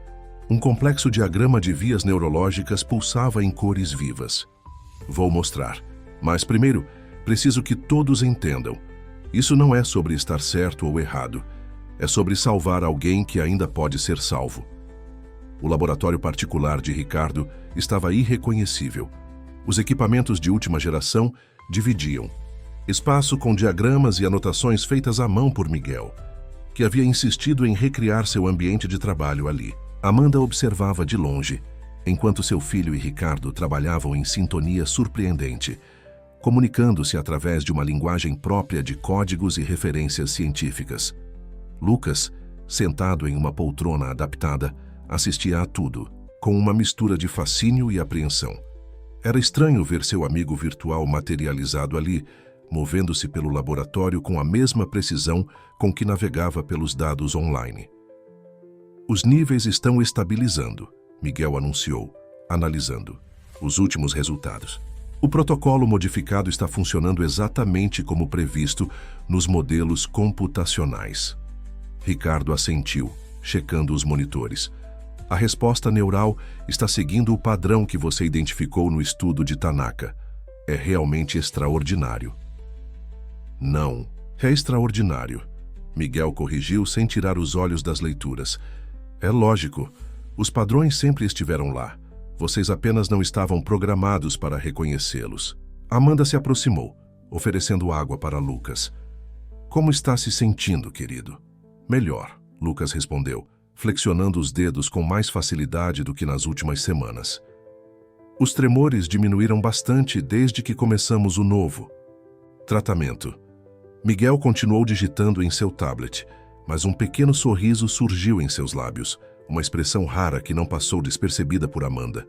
um complexo diagrama de vias neurológicas pulsava em cores vivas. Vou mostrar, mas primeiro, preciso que todos entendam. Isso não é sobre estar certo ou errado. É sobre salvar alguém que ainda pode ser salvo. O laboratório particular de Ricardo estava irreconhecível. Os equipamentos de última geração dividiam. Espaço com diagramas e anotações feitas à mão por Miguel, que havia insistido em recriar seu ambiente de trabalho ali. Amanda observava de longe, enquanto seu filho e Ricardo trabalhavam em sintonia surpreendente, comunicando-se através de uma linguagem própria de códigos e referências científicas. Lucas, sentado em uma poltrona adaptada, assistia a tudo, com uma mistura de fascínio e apreensão. Era estranho ver seu amigo virtual materializado ali, movendo-se pelo laboratório com a mesma precisão com que navegava pelos dados online. Os níveis estão estabilizando, Miguel anunciou, analisando os últimos resultados. O protocolo modificado está funcionando exatamente como previsto nos modelos computacionais. Ricardo assentiu, checando os monitores. A resposta neural está seguindo o padrão que você identificou no estudo de Tanaka. É realmente extraordinário. Não, é extraordinário. Miguel corrigiu sem tirar os olhos das leituras. É lógico, os padrões sempre estiveram lá. Vocês apenas não estavam programados para reconhecê-los. Amanda se aproximou, oferecendo água para Lucas. Como está se sentindo, querido? Melhor, Lucas respondeu, flexionando os dedos com mais facilidade do que nas últimas semanas. Os tremores diminuíram bastante desde que começamos o novo tratamento. Miguel continuou digitando em seu tablet, mas um pequeno sorriso surgiu em seus lábios, uma expressão rara que não passou despercebida por Amanda.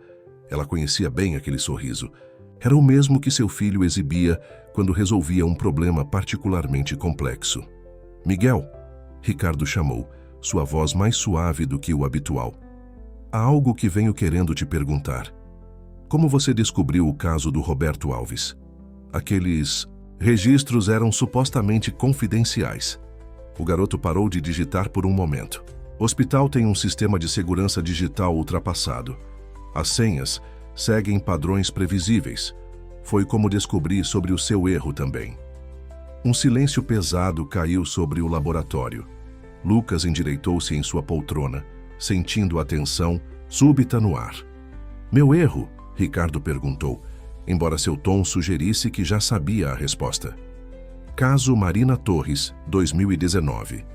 Ela conhecia bem aquele sorriso. Era o mesmo que seu filho exibia quando resolvia um problema particularmente complexo. Miguel, Ricardo chamou, sua voz mais suave do que o habitual. Há algo que venho querendo te perguntar. Como você descobriu o caso do Roberto Alves? Aqueles registros eram supostamente confidenciais. O garoto parou de digitar por um momento. O hospital tem um sistema de segurança digital ultrapassado. As senhas seguem padrões previsíveis. Foi como descobri sobre o seu erro também. Um silêncio pesado caiu sobre o laboratório. Lucas endireitou-se em sua poltrona, sentindo a tensão súbita no ar. Meu erro? Ricardo perguntou, embora seu tom sugerisse que já sabia a resposta. Caso Marina Torres, 2019.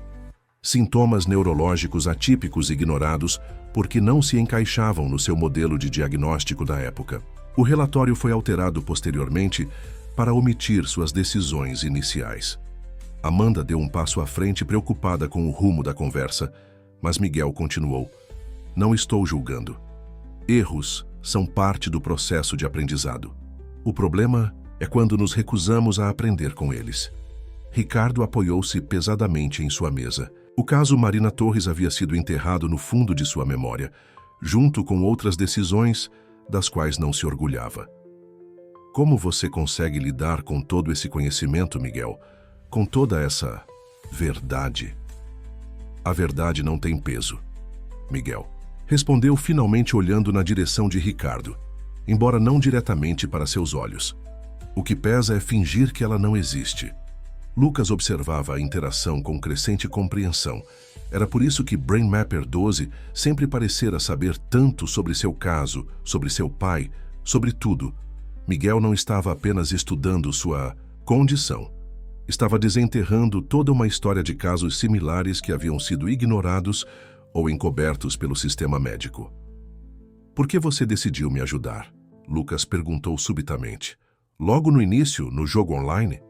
Sintomas neurológicos atípicos ignorados porque não se encaixavam no seu modelo de diagnóstico da época. O relatório foi alterado posteriormente para omitir suas decisões iniciais. Amanda deu um passo à frente preocupada com o rumo da conversa, mas Miguel continuou. Não estou julgando. Erros são parte do processo de aprendizado. O problema é quando nos recusamos a aprender com eles. Ricardo apoiou-se pesadamente em sua mesa. O caso Marina Torres havia sido enterrado no fundo de sua memória, junto com outras decisões das quais não se orgulhava. Como você consegue lidar com todo esse conhecimento, Miguel? Com toda essa verdade? A verdade não tem peso, Miguel. Respondeu finalmente olhando na direção de Ricardo, embora não diretamente para seus olhos. O que pesa é fingir que ela não existe. Lucas observava a interação com crescente compreensão. Era por isso que Brain Mapper 12 sempre parecera saber tanto sobre seu caso, sobre seu pai, sobre tudo. Miguel não estava apenas estudando sua condição. Estava desenterrando toda uma história de casos similares que haviam sido ignorados ou encobertos pelo sistema médico. Por que você decidiu me ajudar? Lucas perguntou subitamente. Logo no início, no jogo online?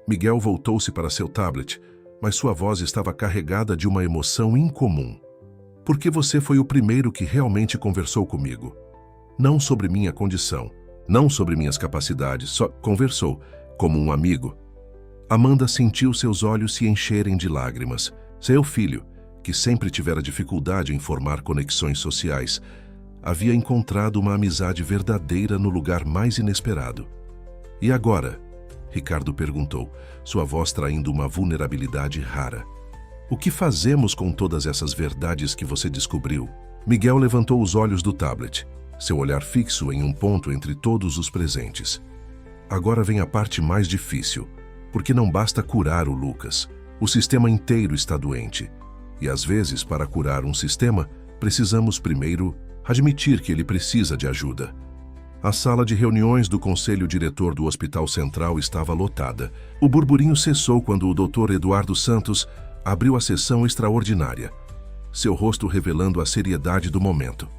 Miguel voltou-se para seu tablet, mas sua voz estava carregada de uma emoção incomum. Porque você foi o primeiro que realmente conversou comigo. Não sobre minha condição, não sobre minhas capacidades, só conversou, como um amigo. Amanda sentiu seus olhos se encherem de lágrimas. Seu filho, que sempre tivera dificuldade em formar conexões sociais, havia encontrado uma amizade verdadeira no lugar mais inesperado. E agora? Ricardo perguntou, sua voz traindo uma vulnerabilidade rara. O que fazemos com todas essas verdades que você descobriu? Miguel levantou os olhos do tablet, seu olhar fixo em um ponto entre todos os presentes. Agora vem a parte mais difícil, porque não basta curar o Lucas. O sistema inteiro está doente. E às vezes, para curar um sistema, precisamos primeiro admitir que ele precisa de ajuda. A sala de reuniões do conselho diretor do Hospital Central estava lotada. O burburinho cessou quando o Dr. Eduardo Santos abriu a sessão extraordinária, seu rosto revelando a seriedade do momento.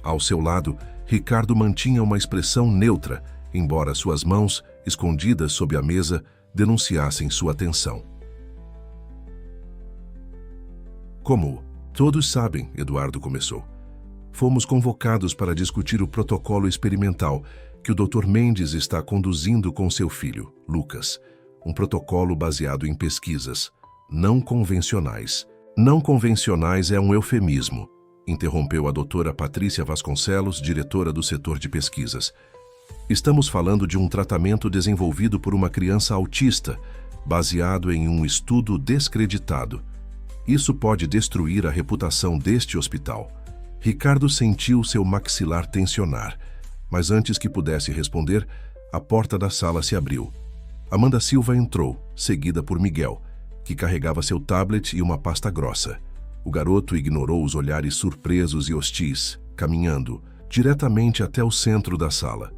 Ao seu lado, Ricardo mantinha uma expressão neutra, embora suas mãos, escondidas sob a mesa, denunciassem sua tensão. Como todos sabem, Eduardo começou. Fomos convocados para discutir o protocolo experimental que o Dr. Mendes está conduzindo com seu filho, Lucas. Um protocolo baseado em pesquisas não convencionais. Não convencionais é um eufemismo, interrompeu a doutora Patrícia Vasconcelos, diretora do setor de pesquisas. Estamos falando de um tratamento desenvolvido por uma criança autista, baseado em um estudo descreditado. Isso pode destruir a reputação deste hospital. Ricardo sentiu seu maxilar tensionar, mas antes que pudesse responder, a porta da sala se abriu. Amanda Silva entrou, seguida por Miguel, que carregava seu tablet e uma pasta grossa. O garoto ignorou os olhares surpresos e hostis, caminhando diretamente até o centro da sala.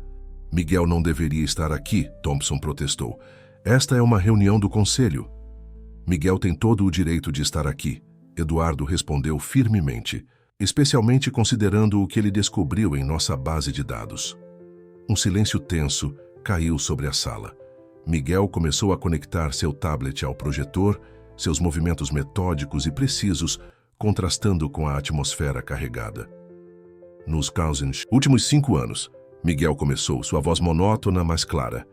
Miguel não deveria estar aqui, Thompson protestou. Esta é uma reunião do conselho. Miguel tem todo o direito de estar aqui, Eduardo respondeu firmemente, especialmente considerando o que ele descobriu em nossa base de dados. Um silêncio tenso caiu sobre a sala. Miguel começou a conectar seu tablet ao projetor, seus movimentos metódicos e precisos, contrastando com a atmosfera carregada. Nos últimos 5 anos, Miguel começou, sua voz monótona, mas clara.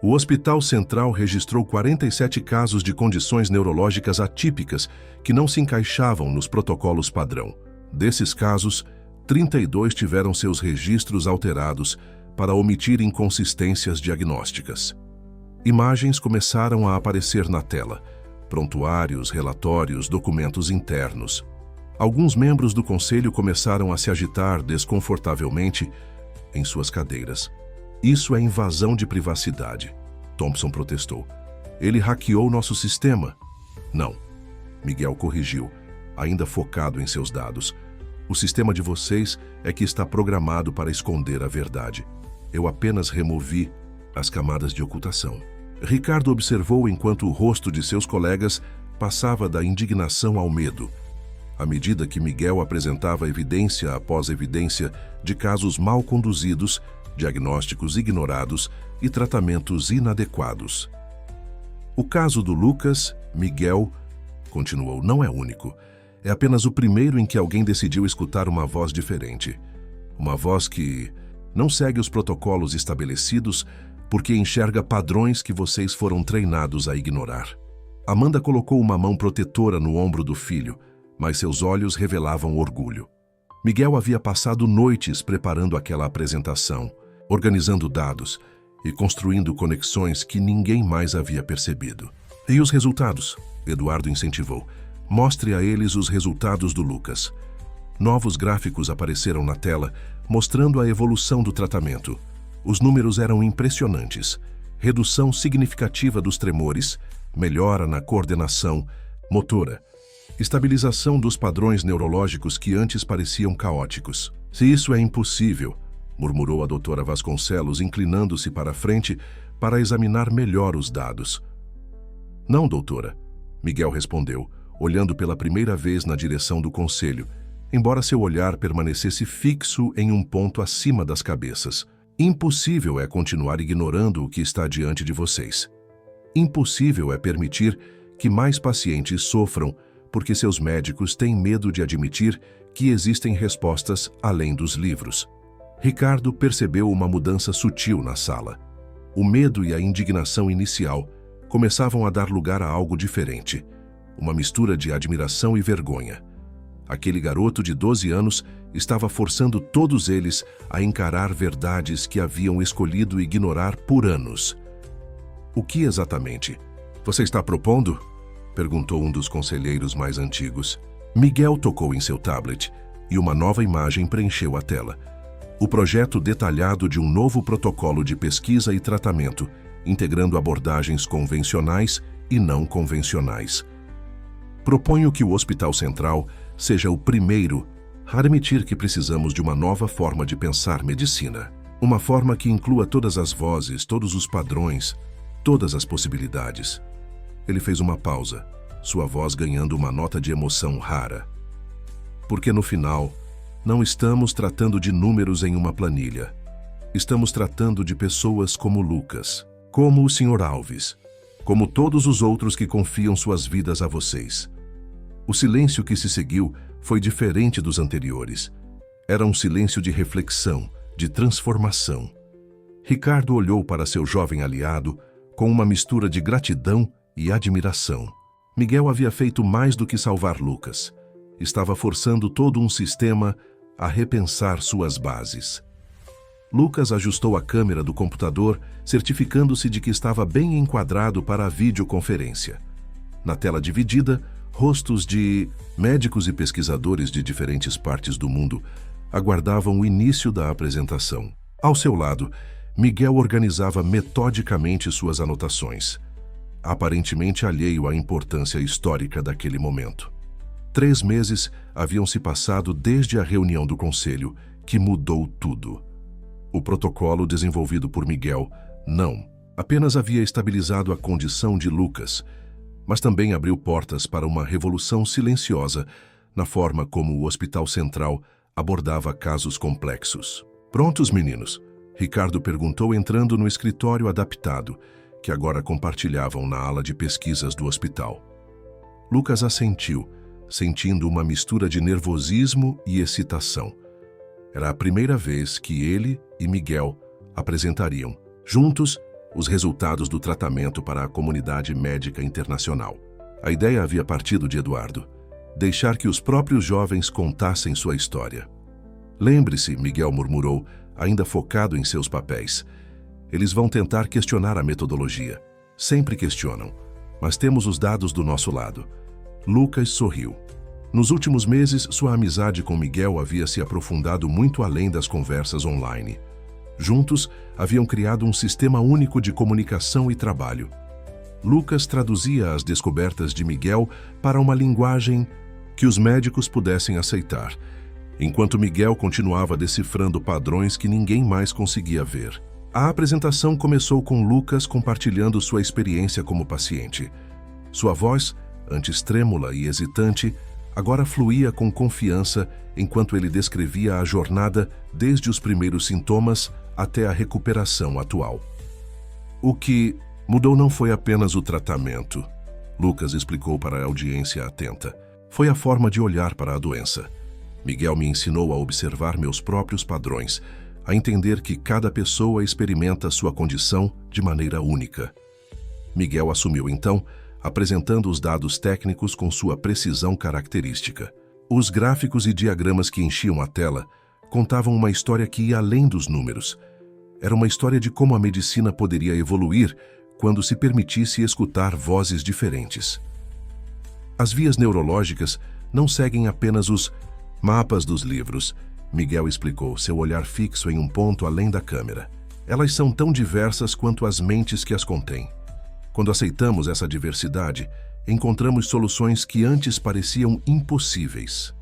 O Hospital Central registrou 47 casos de condições neurológicas atípicas que não se encaixavam nos protocolos padrão. Desses casos, 32 tiveram seus registros alterados para omitir inconsistências diagnósticas. Imagens começaram a aparecer na tela, prontuários, relatórios, documentos internos. Alguns membros do conselho começaram a se agitar desconfortavelmente em suas cadeiras. Isso é invasão de privacidade, Thompson protestou. Ele hackeou nosso sistema. Não, Miguel corrigiu, ainda focado em seus dados. O sistema de vocês é que está programado para esconder a verdade. Eu apenas removi as camadas de ocultação. Ricardo observou enquanto o rosto de seus colegas passava da indignação ao medo, à medida que Miguel apresentava evidência após evidência de casos mal conduzidos, diagnósticos ignorados e tratamentos inadequados. O caso do Lucas, Miguel, continuou, não é único. É apenas o primeiro em que alguém decidiu escutar uma voz diferente. Uma voz que não segue os protocolos estabelecidos porque enxerga padrões que vocês foram treinados a ignorar. Amanda colocou uma mão protetora no ombro do filho, mas seus olhos revelavam orgulho. Miguel havia passado noites preparando aquela apresentação, organizando dados e construindo conexões que ninguém mais havia percebido. E os resultados? Eduardo incentivou. Mostre a eles os resultados do Lucas. Novos gráficos apareceram na tela, mostrando a evolução do tratamento. Os números eram impressionantes. Redução significativa dos tremores, melhora na coordenação motora, estabilização dos padrões neurológicos que antes pareciam caóticos. Se isso é impossível, murmurou a doutora Vasconcelos, inclinando-se para a frente para examinar melhor os dados. Não, doutora, Miguel respondeu, olhando pela primeira vez na direção do conselho, embora seu olhar permanecesse fixo em um ponto acima das cabeças. Impossível é continuar ignorando o que está diante de vocês. Impossível é permitir que mais pacientes sofram porque seus médicos têm medo de admitir que existem respostas além dos livros. Ricardo percebeu uma mudança sutil na sala. O medo e a indignação inicial começavam a dar lugar a algo diferente, uma mistura de admiração e vergonha. Aquele garoto de 12 anos estava forçando todos eles a encarar verdades que haviam escolhido ignorar por anos. O que exatamente? Você está propondo? Perguntou um dos conselheiros mais antigos. Miguel tocou em seu tablet e uma nova imagem preencheu a tela. O projeto detalhado de um novo protocolo de pesquisa e tratamento, integrando abordagens convencionais e não convencionais. Proponho que o Hospital Central seja o primeiro a admitir que precisamos de uma nova forma de pensar medicina. Uma forma que inclua todas as vozes, todos os padrões, todas as possibilidades. Ele fez uma pausa, sua voz ganhando uma nota de emoção rara. Porque no final, não estamos tratando de números em uma planilha. Estamos tratando de pessoas como Lucas, como o Sr. Alves, como todos os outros que confiam suas vidas a vocês. O silêncio que se seguiu foi diferente dos anteriores. Era um silêncio de reflexão, de transformação. Ricardo olhou para seu jovem aliado com uma mistura de gratidão e admiração. Miguel havia feito mais do que salvar Lucas. Estava forçando todo um sistema a repensar suas bases. Lucas ajustou a câmera do computador, certificando-se de que estava bem enquadrado para a videoconferência. Na tela dividida, rostos de médicos e pesquisadores de diferentes partes do mundo aguardavam o início da apresentação. Ao seu lado, Miguel organizava metodicamente suas anotações, aparentemente alheio à importância histórica daquele momento. 3 meses haviam se passado desde a reunião do conselho, que mudou tudo. O protocolo desenvolvido por Miguel não apenas havia estabilizado a condição de Lucas, mas também abriu portas para uma revolução silenciosa na forma como o Hospital Central abordava casos complexos. Prontos, meninos? Ricardo perguntou entrando no escritório adaptado, que agora compartilhavam na ala de pesquisas do hospital. Lucas assentiu, sentindo uma mistura de nervosismo e excitação. Era a primeira vez que ele e Miguel apresentariam, juntos, os resultados do tratamento para a comunidade médica internacional. A ideia havia partido de Eduardo: deixar que os próprios jovens contassem sua história. Lembre-se, Miguel murmurou, ainda focado em seus papéis. Eles vão tentar questionar a metodologia. Sempre questionam, mas temos os dados do nosso lado. Lucas sorriu. Nos últimos meses, sua amizade com Miguel havia se aprofundado muito além das conversas online. Juntos, haviam criado um sistema único de comunicação e trabalho. Lucas traduzia as descobertas de Miguel para uma linguagem que os médicos pudessem aceitar, enquanto Miguel continuava decifrando padrões que ninguém mais conseguia ver. A apresentação começou com Lucas compartilhando sua experiência como paciente. Sua voz, antes trêmula e hesitante, agora fluía com confiança enquanto ele descrevia a jornada desde os primeiros sintomas até a recuperação atual. O que mudou não foi apenas o tratamento, Lucas explicou para a audiência atenta. Foi a forma de olhar para a doença. Miguel me ensinou a observar meus próprios padrões, a entender que cada pessoa experimenta sua condição de maneira única. Miguel assumiu então, apresentando os dados técnicos com sua precisão característica. Os gráficos e diagramas que enchiam a tela contavam uma história que ia além dos números. Era uma história de como a medicina poderia evoluir quando se permitisse escutar vozes diferentes. As vias neurológicas não seguem apenas os mapas dos livros, Miguel explicou, seu olhar fixo em um ponto além da câmera. Elas são tão diversas quanto as mentes que as contêm. Quando aceitamos essa diversidade, encontramos soluções que antes pareciam impossíveis.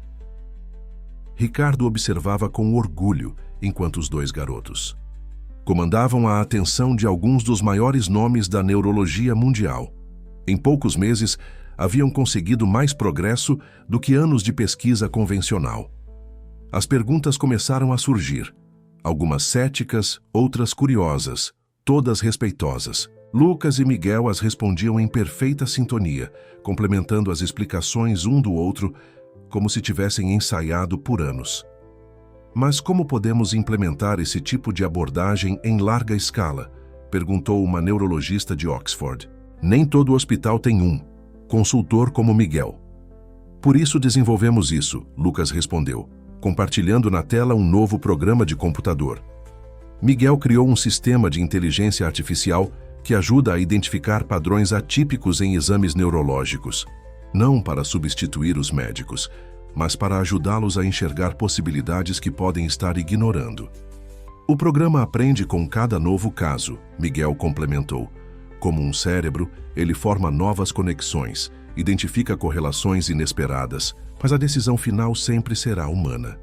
Ricardo observava com orgulho enquanto os dois garotos comandavam a atenção de alguns dos maiores nomes da neurologia mundial. Em poucos meses, haviam conseguido mais progresso do que anos de pesquisa convencional. As perguntas começaram a surgir, algumas céticas, outras curiosas, todas respeitosas. Lucas e Miguel as respondiam em perfeita sintonia, complementando as explicações um do outro, como se tivessem ensaiado por anos. Mas como podemos implementar esse tipo de abordagem em larga escala? Perguntou uma neurologista de Oxford. Nem todo hospital tem um consultor como Miguel. Por isso desenvolvemos isso, Lucas respondeu, compartilhando na tela um novo programa de computador. Miguel criou um sistema de inteligência artificial que ajuda a identificar padrões atípicos em exames neurológicos, não para substituir os médicos, mas para ajudá-los a enxergar possibilidades que podem estar ignorando. O programa aprende com cada novo caso, Miguel complementou. Como um cérebro, ele forma novas conexões, identifica correlações inesperadas, mas a decisão final sempre será humana.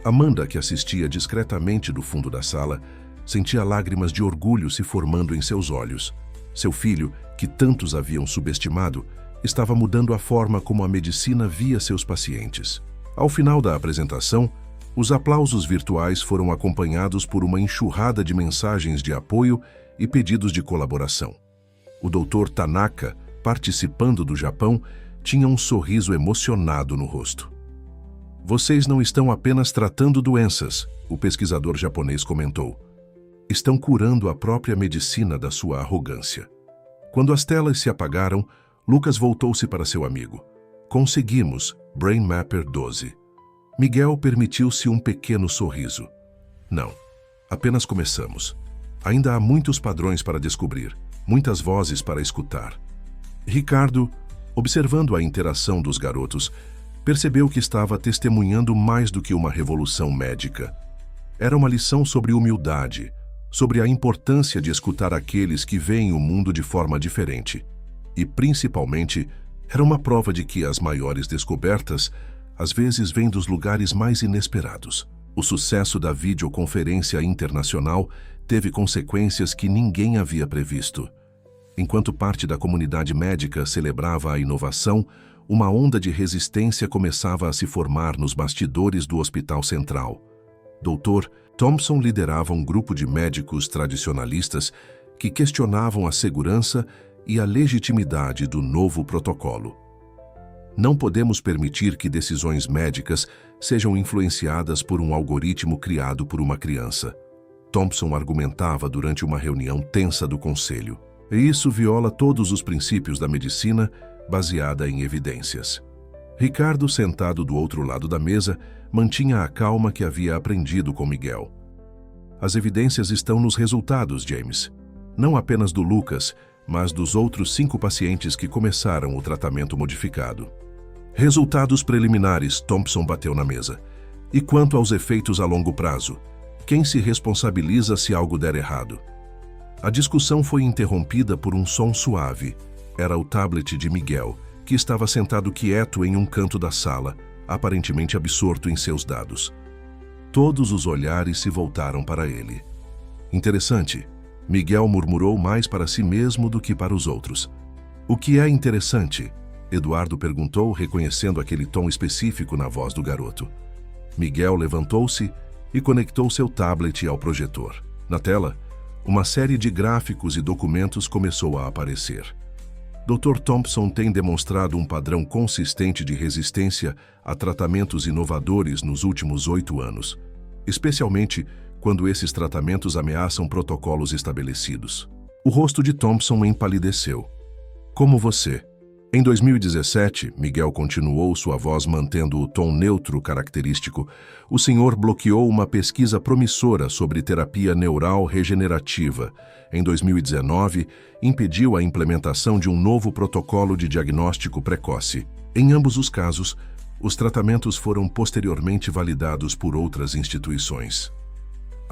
Amanda, que assistia discretamente do fundo da sala, sentia lágrimas de orgulho se formando em seus olhos. Seu filho, que tantos haviam subestimado, estava mudando a forma como a medicina via seus pacientes. Ao final da apresentação, os aplausos virtuais foram acompanhados por uma enxurrada de mensagens de apoio e pedidos de colaboração. O Dr. Tanaka, participando do Japão, tinha um sorriso emocionado no rosto. Vocês não estão apenas tratando doenças, o pesquisador japonês comentou. Estão curando a própria medicina da sua arrogância. Quando as telas se apagaram, Lucas voltou-se para seu amigo. Conseguimos, BrainMapper 12. Miguel permitiu-se um pequeno sorriso. Não, apenas começamos. Ainda há muitos padrões para descobrir, muitas vozes para escutar. Ricardo, observando a interação dos garotos, percebeu que estava testemunhando mais do que uma revolução médica. Era uma lição sobre humildade, sobre a importância de escutar aqueles que veem o mundo de forma diferente. E, principalmente, era uma prova de que as maiores descobertas às vezes vêm dos lugares mais inesperados. O sucesso da videoconferência internacional teve consequências que ninguém havia previsto. Enquanto parte da comunidade médica celebrava a inovação, uma onda de resistência começava a se formar nos bastidores do Hospital Central. Dr. Thompson liderava um grupo de médicos tradicionalistas que questionavam a segurança e a legitimidade do novo protocolo. Não podemos permitir que decisões médicas sejam influenciadas por um algoritmo criado por uma criança. Thompson argumentava durante uma reunião tensa do conselho. E isso viola todos os princípios da medicina baseada em evidências. Ricardo, sentado do outro lado da mesa, mantinha a calma que havia aprendido com Miguel. As evidências estão nos resultados, James. Não apenas do Lucas, mas dos outros 5 pacientes que começaram o tratamento modificado. Resultados preliminares, Thompson bateu na mesa. E quanto aos efeitos a longo prazo? Quem se responsabiliza se algo der errado? A discussão foi interrompida por um som suave. Era o tablet de Miguel, que estava sentado quieto em um canto da sala, aparentemente absorto em seus dados. Todos os olhares se voltaram para ele. Interessante, Miguel murmurou mais para si mesmo do que para os outros. O que é interessante? Eduardo perguntou, reconhecendo aquele tom específico na voz do garoto. Miguel levantou-se e conectou seu tablet ao projetor. Na tela, uma série de gráficos e documentos começou a aparecer. Dr. Thompson tem demonstrado um padrão consistente de resistência a tratamentos inovadores nos últimos 8 anos, especialmente quando esses tratamentos ameaçam protocolos estabelecidos. O rosto de Thompson empalideceu. Como você? Em 2017, Miguel continuou, sua voz mantendo o tom neutro característico, o senhor bloqueou uma pesquisa promissora sobre terapia neural regenerativa. Em 2019, impediu a implementação de um novo protocolo de diagnóstico precoce. Em ambos os casos, os tratamentos foram posteriormente validados por outras instituições.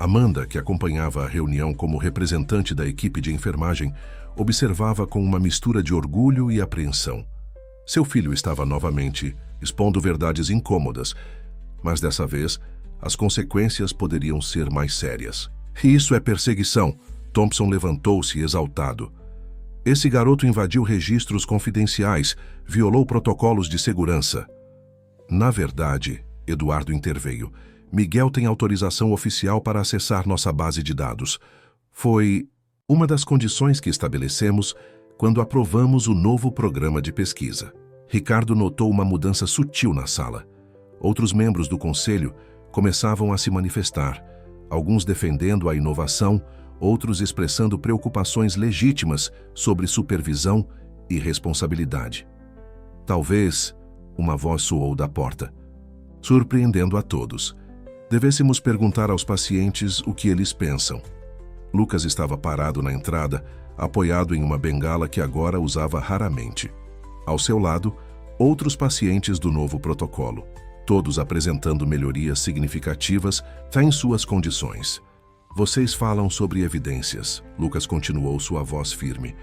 Amanda, que acompanhava a reunião como representante da equipe de enfermagem, observava com uma mistura de orgulho e apreensão. Seu filho estava novamente expondo verdades incômodas, mas dessa vez as consequências poderiam ser mais sérias. E isso é perseguição. Thompson levantou-se exaltado. Esse garoto invadiu registros confidenciais, violou protocolos de segurança. Na verdade, Eduardo interveio. Miguel tem autorização oficial para acessar nossa base de dados. Foi uma das condições que estabelecemos quando aprovamos o novo programa de pesquisa. Ricardo notou uma mudança sutil na sala. Outros membros do conselho começavam a se manifestar, alguns defendendo a inovação, outros expressando preocupações legítimas sobre supervisão e responsabilidade. Talvez uma voz soou da porta, surpreendendo a todos. Devêssemos perguntar aos pacientes o que eles pensam. Lucas estava parado na entrada, apoiado em uma bengala que agora usava raramente. Ao seu lado, outros pacientes do novo protocolo, todos apresentando melhorias significativas em suas condições. Vocês falam sobre evidências, Lucas continuou, sua voz firme.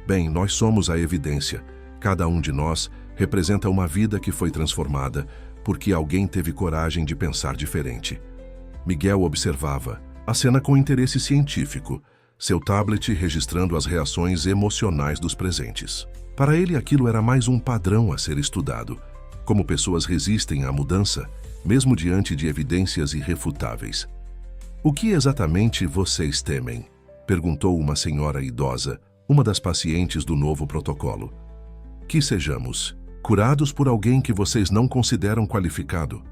Bem, nós somos a evidência. Cada um de nós representa uma vida que foi transformada, porque alguém teve coragem de pensar diferente. Miguel observava a cena com interesse científico, seu tablet registrando as reações emocionais dos presentes. Para ele, aquilo era mais um padrão a ser estudado. Como pessoas resistem à mudança, mesmo diante de evidências irrefutáveis. O que exatamente vocês temem? Perguntou uma senhora idosa, uma das pacientes do novo protocolo. Que sejamos curados por alguém que vocês não consideram qualificado,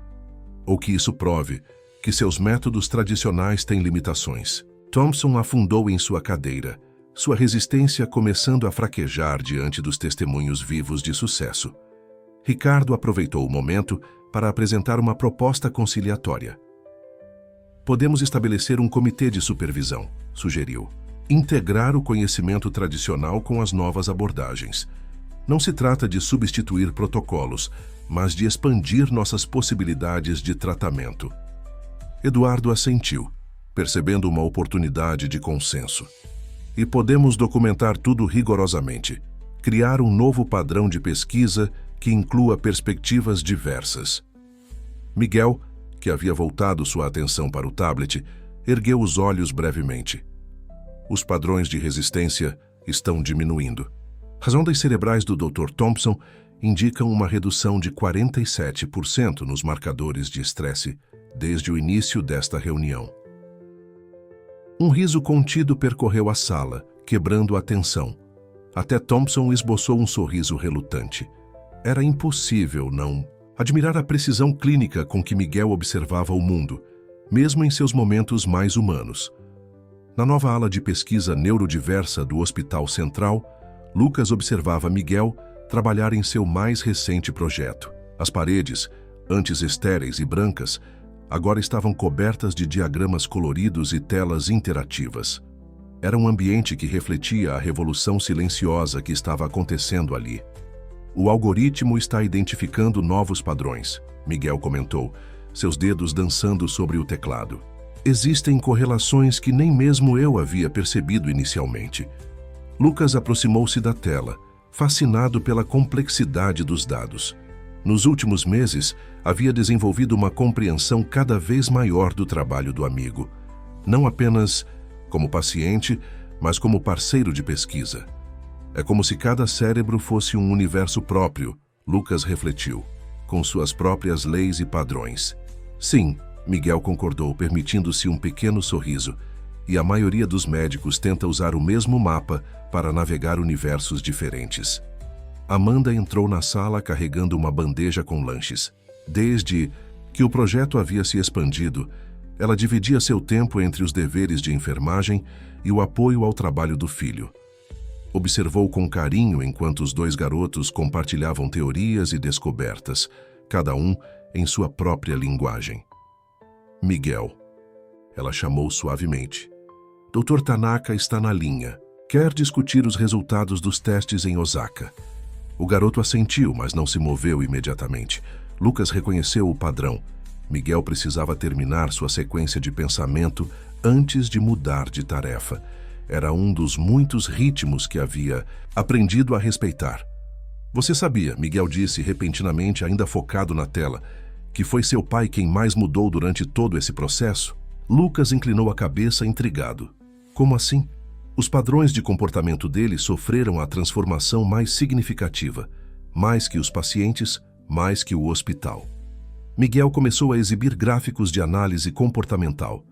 ou que isso prove que seus métodos tradicionais têm limitações. Thompson afundou em sua cadeira, sua resistência começando a fraquejar diante dos testemunhos vivos de sucesso. Ricardo aproveitou o momento para apresentar uma proposta conciliatória. Podemos estabelecer um comitê de supervisão, sugeriu. Integrar o conhecimento tradicional com as novas abordagens. Não se trata de substituir protocolos, mas de expandir nossas possibilidades de tratamento. Eduardo assentiu, percebendo uma oportunidade de consenso. E podemos documentar tudo rigorosamente. Criar um novo padrão de pesquisa que inclua perspectivas diversas. Miguel, que havia voltado sua atenção para o tablet, ergueu os olhos brevemente. Os padrões de resistência estão diminuindo. As ondas cerebrais do Dr. Thompson indicam uma redução de 47% nos marcadores de estresse desde o início desta reunião. Um riso contido percorreu a sala, quebrando a tensão. Até Thompson esboçou um sorriso relutante. Era impossível não admirar a precisão clínica com que Miguel observava o mundo, mesmo em seus momentos mais humanos. Na nova ala de pesquisa neurodiversa do Hospital Central, Lucas observava Miguel trabalhar em seu mais recente projeto. As paredes, antes estéreis e brancas, agora estavam cobertas de diagramas coloridos e telas interativas. Era um ambiente que refletia a revolução silenciosa que estava acontecendo ali. O algoritmo está identificando novos padrões, Miguel comentou, seus dedos dançando sobre o teclado. Existem correlações que nem mesmo eu havia percebido inicialmente. Lucas aproximou-se da tela, fascinado pela complexidade dos dados. Nos últimos meses, havia desenvolvido uma compreensão cada vez maior do trabalho do amigo, não apenas como paciente, mas como parceiro de pesquisa. É como se cada cérebro fosse um universo próprio, Lucas refletiu, com suas próprias leis e padrões. Sim, Miguel concordou, permitindo-se um pequeno sorriso, e a maioria dos médicos tenta usar o mesmo mapa para navegar universos diferentes. Amanda entrou na sala carregando uma bandeja com lanches. Desde que o projeto havia se expandido, ela dividia seu tempo entre os deveres de enfermagem e o apoio ao trabalho do filho. Observou com carinho enquanto os dois garotos compartilhavam teorias e descobertas, cada um em sua própria linguagem. Miguel. Ela chamou suavemente. Dr. Tanaka está na linha. Quer discutir os resultados dos testes em Osaka. O garoto assentiu, mas não se moveu imediatamente. Lucas reconheceu o padrão. Miguel precisava terminar sua sequência de pensamento antes de mudar de tarefa. Era um dos muitos ritmos que havia aprendido a respeitar. Você sabia, Miguel disse repentinamente, ainda focado na tela, que foi seu pai quem mais mudou durante todo esse processo? Lucas inclinou a cabeça intrigado. Como assim? Os padrões de comportamento dele sofreram a transformação mais significativa, mais que os pacientes, mais que o hospital. Miguel começou a exibir gráficos de análise comportamental.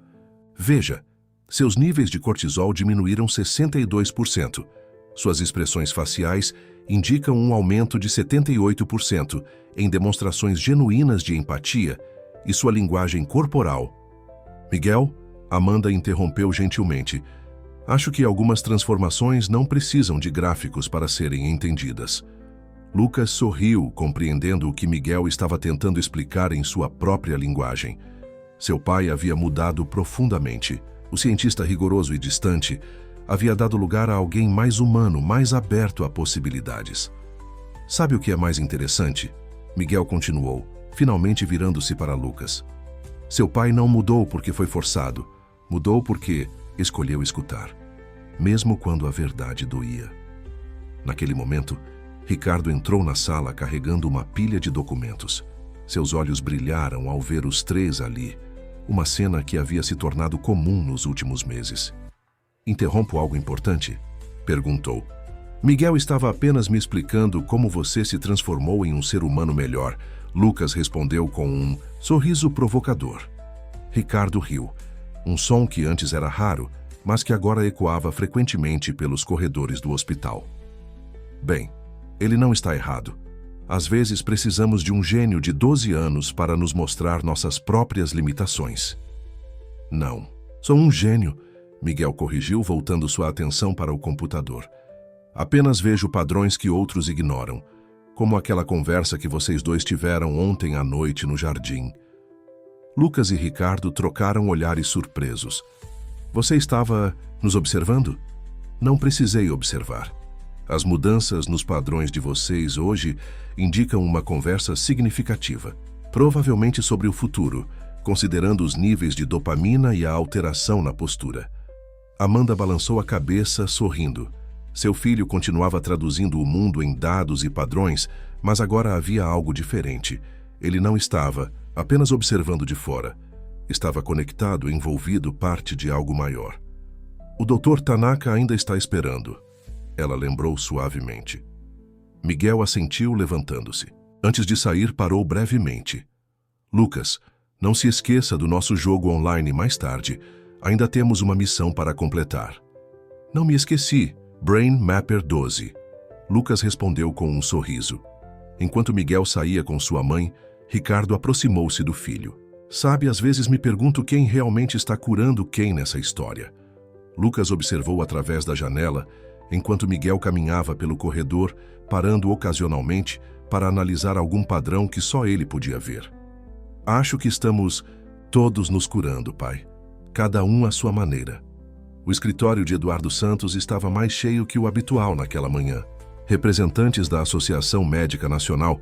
Veja, seus níveis de cortisol diminuíram 62%. Suas expressões faciais indicam um aumento de 78% em demonstrações genuínas de empatia e sua linguagem corporal. Miguel, Amanda interrompeu gentilmente. Acho que algumas transformações não precisam de gráficos para serem entendidas. Lucas sorriu, compreendendo o que Miguel estava tentando explicar em sua própria linguagem. Seu pai havia mudado profundamente. O cientista rigoroso e distante havia dado lugar a alguém mais humano, mais aberto a possibilidades. Sabe o que é mais interessante? Miguel continuou, finalmente virando-se para Lucas. Seu pai não mudou porque foi forçado. Mudou porque escolheu escutar, mesmo quando a verdade doía. Naquele momento, Ricardo entrou na sala carregando uma pilha de documentos. Seus olhos brilharam ao ver os três ali, uma cena que havia se tornado comum nos últimos meses. Interrompo algo importante? Perguntou. Miguel estava apenas me explicando como você se transformou em um ser humano melhor. Lucas respondeu com um sorriso provocador. Ricardo riu, um som que antes era raro, mas que agora ecoava frequentemente pelos corredores do hospital. Bem, ele não está errado. Às vezes precisamos de um gênio de 12 anos para nos mostrar nossas próprias limitações. Não, sou um gênio, Miguel corrigiu, voltando sua atenção para o computador. Apenas vejo padrões que outros ignoram, como aquela conversa que vocês dois tiveram ontem à noite no jardim. Lucas e Ricardo trocaram olhares surpresos. Você estava nos observando? Não precisei observar. As mudanças nos padrões de vocês hoje indicam uma conversa significativa, provavelmente sobre o futuro, considerando os níveis de dopamina e a alteração na postura. Amanda balançou a cabeça, sorrindo. Seu filho continuava traduzindo o mundo em dados e padrões, mas agora havia algo diferente. Ele não estava apenas observando de fora. Estava conectado, envolvido, parte de algo maior. O Dr. Tanaka ainda está esperando. Ela lembrou suavemente. Miguel assentiu, levantando-se. Antes de sair, parou brevemente. Lucas, não se esqueça do nosso jogo online mais tarde. Ainda temos uma missão para completar. Não me esqueci. Brain Mapper 12. Lucas respondeu com um sorriso. Enquanto Miguel saía com sua mãe, Ricardo aproximou-se do filho. Sabe, às vezes me pergunto quem realmente está curando quem nessa história. Lucas observou através da janela, enquanto Miguel caminhava pelo corredor, parando ocasionalmente para analisar algum padrão que só ele podia ver. Acho que estamos todos nos curando, pai. Cada um à sua maneira. O escritório de Eduardo Santos estava mais cheio que o habitual naquela manhã. Representantes da Associação Médica Nacional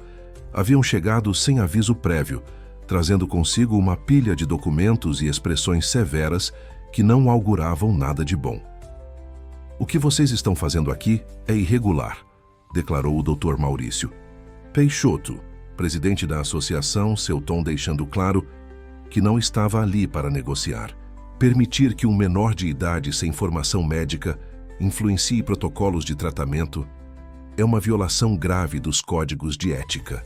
haviam chegado sem aviso prévio, trazendo consigo uma pilha de documentos e expressões severas que não auguravam nada de bom. O que vocês estão fazendo aqui é irregular, declarou o Dr. Maurício. Peixoto, presidente da associação, seu tom deixando claro que não estava ali para negociar. Permitir que um menor de idade sem formação médica influencie protocolos de tratamento é uma violação grave dos códigos de ética.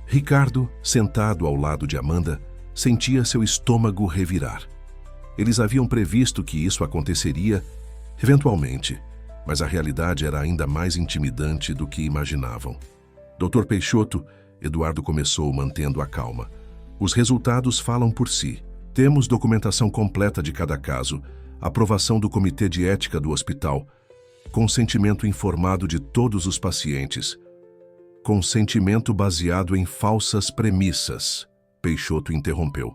Ricardo, sentado ao lado de Amanda, sentia seu estômago revirar. Eles haviam previsto que isso aconteceria eventualmente, mas a realidade era ainda mais intimidante do que imaginavam. Dr. Peixoto, Eduardo começou mantendo a calma. Os resultados falam por si. Temos documentação completa de cada caso, aprovação do Comitê de Ética do hospital, consentimento informado de todos os pacientes. Consentimento baseado em falsas premissas, Peixoto interrompeu.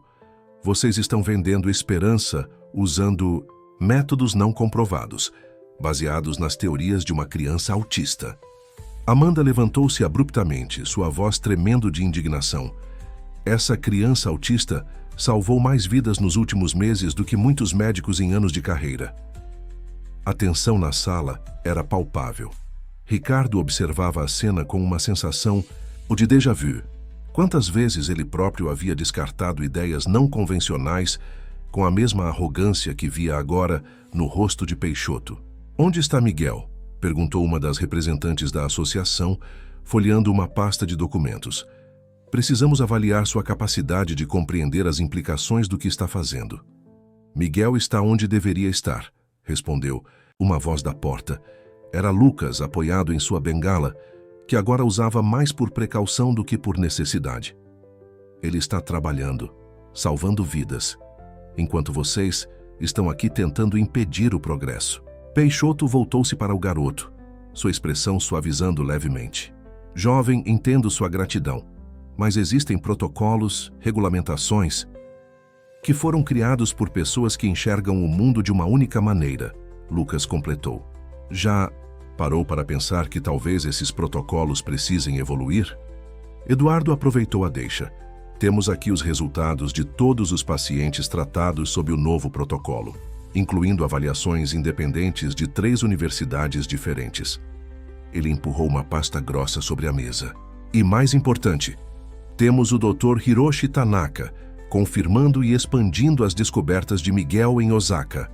Vocês estão vendendo esperança usando métodos não comprovados, baseados nas teorias de uma criança autista. Amanda levantou-se abruptamente, sua voz tremendo de indignação. Essa criança autista salvou mais vidas nos últimos meses do que muitos médicos em anos de carreira. A tensão na sala era palpável. Ricardo observava a cena com uma sensação de déjà vu. Quantas vezes ele próprio havia descartado ideias não convencionais com a mesma arrogância que via agora no rosto de Peixoto. Onde está Miguel? Perguntou uma das representantes da associação, folheando uma pasta de documentos. Precisamos avaliar sua capacidade de compreender as implicações do que está fazendo. Miguel está onde deveria estar, respondeu uma voz da porta. Era Lucas, apoiado em sua bengala, que agora usava mais por precaução do que por necessidade. Ele está trabalhando, salvando vidas, enquanto vocês estão aqui tentando impedir o progresso. Peixoto voltou-se para o garoto, sua expressão suavizando levemente. Jovem, entendo sua gratidão, mas existem protocolos, regulamentações, que foram criados por pessoas que enxergam o mundo de uma única maneira, Lucas completou. Já parou para pensar que talvez esses protocolos precisem evoluir? Eduardo aproveitou a deixa. Temos aqui os resultados de todos os pacientes tratados sob o novo protocolo, incluindo avaliações independentes de 3 universidades diferentes. Ele empurrou uma pasta grossa sobre a mesa. E mais importante, temos o Dr. Hiroshi Tanaka, confirmando e expandindo as descobertas de Miguel em Osaka.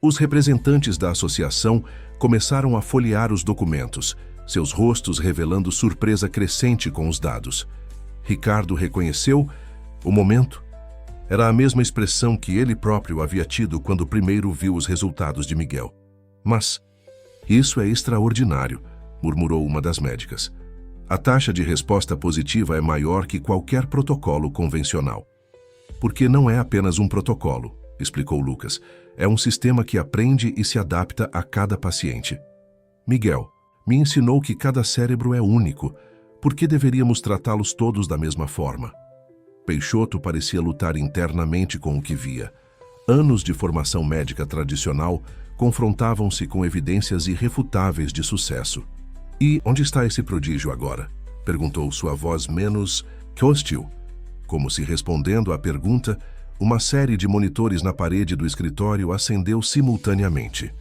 Os representantes da associação começaram a folhear os documentos, seus rostos revelando surpresa crescente com os dados. Ricardo reconheceu o momento. Era a mesma expressão que ele próprio havia tido quando primeiro viu os resultados de Miguel. Mas isso é extraordinário, murmurou uma das médicas. A taxa de resposta positiva é maior que qualquer protocolo convencional. Porque não é apenas um protocolo, explicou Lucas. É um sistema que aprende e se adapta a cada paciente. Miguel me ensinou que cada cérebro é único. Por que deveríamos tratá-los todos da mesma forma? Peixoto parecia lutar internamente com o que via. Anos de formação médica tradicional confrontavam-se com evidências irrefutáveis de sucesso. E onde está esse prodígio agora? Perguntou sua voz menos hostil. Como se respondendo à pergunta, uma série de monitores na parede do escritório acendeu simultaneamente.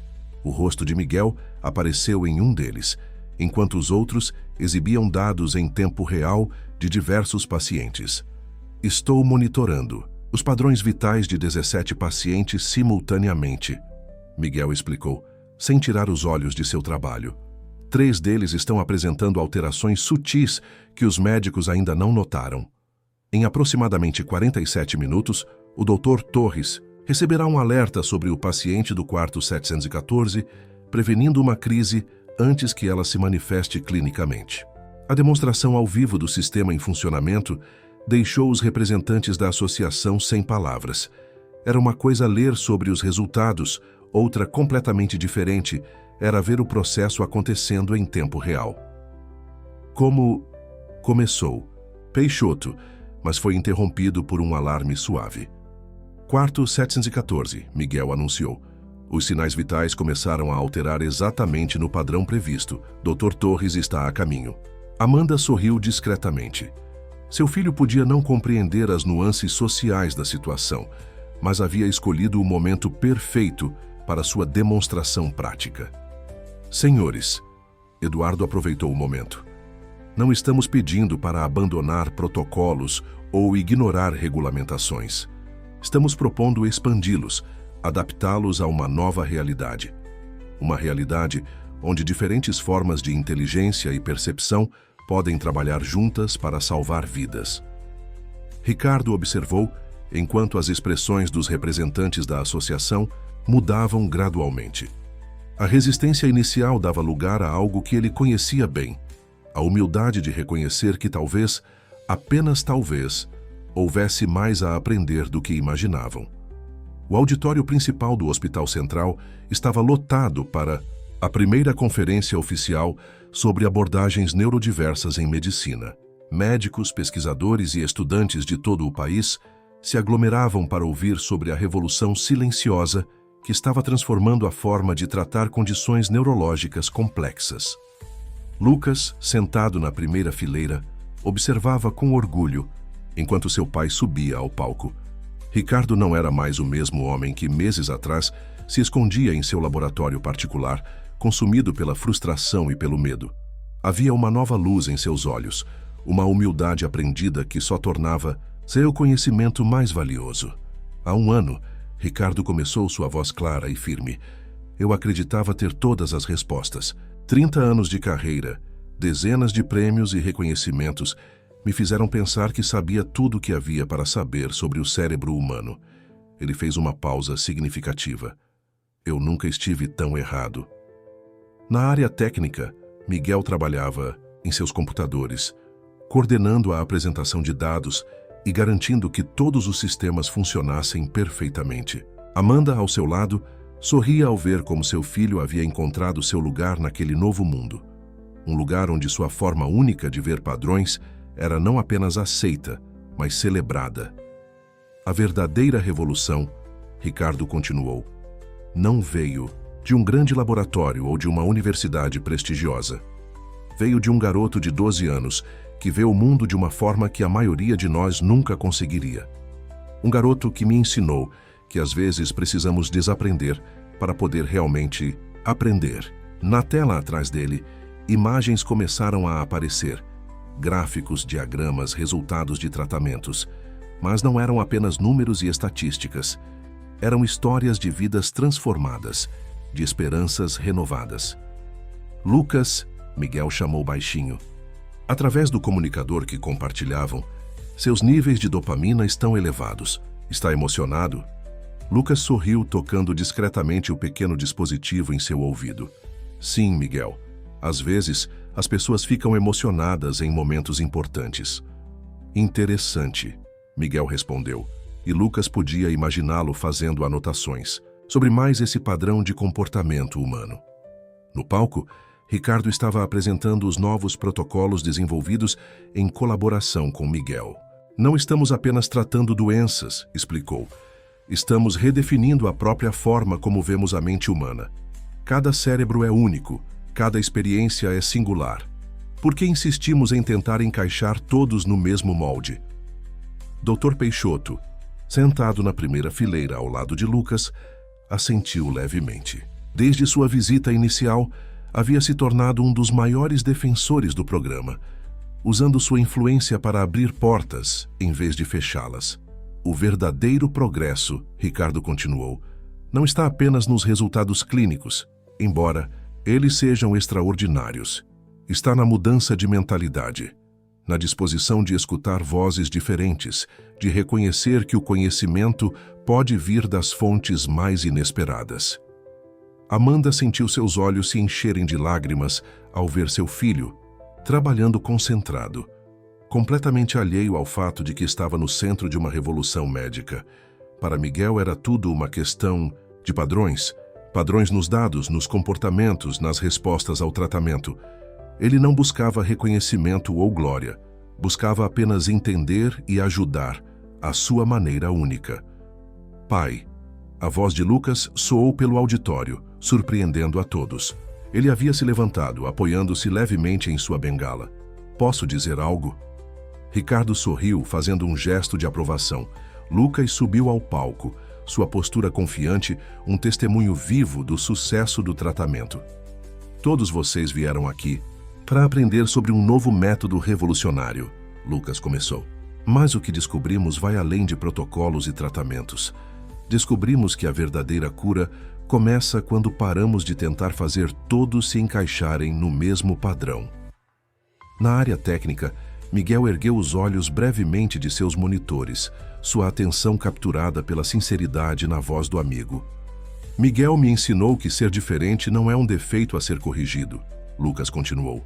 O rosto de Miguel apareceu em um deles, enquanto os outros exibiam dados em tempo real de diversos pacientes. Estou monitorando os padrões vitais de 17 pacientes simultaneamente, Miguel explicou, sem tirar os olhos de seu trabalho. 3 deles estão apresentando alterações sutis que os médicos ainda não notaram. Em aproximadamente 47 minutos, o Dr. Torres, Receberá um alerta sobre o paciente do quarto 714, prevenindo uma crise antes que ela se manifeste clinicamente. A demonstração ao vivo do sistema em funcionamento deixou os representantes da associação sem palavras. Era uma coisa ler sobre os resultados, outra completamente diferente era ver o processo acontecendo em tempo real. Como começou? Peixoto, mas foi interrompido por um alarme suave. Quarto 714, Miguel anunciou. Os sinais vitais começaram a alterar exatamente no padrão previsto. Dr. Torres está a caminho. Amanda sorriu discretamente. Seu filho podia não compreender as nuances sociais da situação, mas havia escolhido o momento perfeito para sua demonstração prática. Senhores, Eduardo aproveitou o momento. Não estamos pedindo para abandonar protocolos ou ignorar regulamentações. Estamos propondo expandi-los, adaptá-los a uma nova realidade. Uma realidade onde diferentes formas de inteligência e percepção podem trabalhar juntas para salvar vidas. Ricardo observou enquanto as expressões dos representantes da associação mudavam gradualmente. A resistência inicial dava lugar a algo que ele conhecia bem, a humildade de reconhecer que talvez, apenas talvez, houvesse mais a aprender do que imaginavam. O auditório principal do Hospital Central estava lotado para a primeira conferência oficial sobre abordagens neurodiversas em medicina. Médicos, pesquisadores e estudantes de todo o país se aglomeravam para ouvir sobre a revolução silenciosa que estava transformando a forma de tratar condições neurológicas complexas. Lucas, sentado na primeira fileira, observava com orgulho enquanto seu pai subia ao palco. Ricardo não era mais o mesmo homem que meses atrás se escondia em seu laboratório particular, consumido pela frustração e pelo medo. Havia uma nova luz em seus olhos, uma humildade aprendida que só tornava seu conhecimento mais valioso. Há um ano, Ricardo começou sua voz clara e firme. Eu acreditava ter todas as respostas. 30 anos de carreira, dezenas de prêmios e reconhecimentos me fizeram pensar que sabia tudo o que havia para saber sobre o cérebro humano. Ele fez uma pausa significativa. Eu nunca estive tão errado. Na área técnica, Miguel trabalhava em seus computadores, coordenando a apresentação de dados e garantindo que todos os sistemas funcionassem perfeitamente. Amanda, ao seu lado, sorria ao ver como seu filho havia encontrado seu lugar naquele novo mundo. Um lugar onde sua forma única de ver padrões era não apenas aceita, mas celebrada. A verdadeira revolução, Ricardo continuou, não veio de um grande laboratório ou de uma universidade prestigiosa. Veio de um garoto de 12 anos que vê o mundo de uma forma que a maioria de nós nunca conseguiria. Um garoto que me ensinou que às vezes precisamos desaprender para poder realmente aprender. Na tela atrás dele, imagens começaram a aparecer, gráficos, diagramas, resultados de tratamentos, mas não eram apenas números e estatísticas. Eram histórias de vidas transformadas, de esperanças renovadas. Lucas, Miguel chamou baixinho. Através do comunicador que compartilhavam, seus níveis de dopamina estão elevados. Está emocionado? Lucas sorriu, tocando discretamente o pequeno dispositivo em seu ouvido. Sim, Miguel. Às vezes, as pessoas ficam emocionadas em momentos importantes. Interessante, Miguel respondeu, e Lucas podia imaginá-lo fazendo anotações sobre mais esse padrão de comportamento humano. No palco, Ricardo estava apresentando os novos protocolos desenvolvidos em colaboração com Miguel. Não estamos apenas tratando doenças, explicou. Estamos redefinindo a própria forma como vemos a mente humana. Cada cérebro é único, cada experiência é singular. Por que insistimos em tentar encaixar todos no mesmo molde? Dr. Peixoto, sentado na primeira fileira ao lado de Lucas, assentiu levemente. Desde sua visita inicial, havia se tornado um dos maiores defensores do programa, usando sua influência para abrir portas em vez de fechá-las. O verdadeiro progresso, Ricardo continuou, não está apenas nos resultados clínicos, embora eles sejam extraordinários. Está na mudança de mentalidade, na disposição de escutar vozes diferentes, de reconhecer que o conhecimento pode vir das fontes mais inesperadas. Amanda sentiu seus olhos se encherem de lágrimas ao ver seu filho, trabalhando concentrado, completamente alheio ao fato de que estava no centro de uma revolução médica. Para Miguel era tudo uma questão de padrões nos dados, nos comportamentos, nas respostas ao tratamento. Ele não buscava reconhecimento ou glória, buscava apenas entender e ajudar, à sua maneira única. Pai. A voz de Lucas soou pelo auditório, surpreendendo a todos. Ele havia se levantado, apoiando-se levemente em sua bengala. Posso dizer algo? Ricardo sorriu, fazendo um gesto de aprovação. Lucas subiu ao palco, sua postura confiante, um testemunho vivo do sucesso do tratamento. Todos vocês vieram aqui para aprender sobre um novo método revolucionário, Lucas começou. Mas o que descobrimos vai além de protocolos e tratamentos. Descobrimos que a verdadeira cura começa quando paramos de tentar fazer todos se encaixarem no mesmo padrão. Na área técnica, Miguel ergueu os olhos brevemente de seus monitores, sua atenção capturada pela sinceridade na voz do amigo. Miguel me ensinou que ser diferente não é um defeito a ser corrigido, Lucas continuou.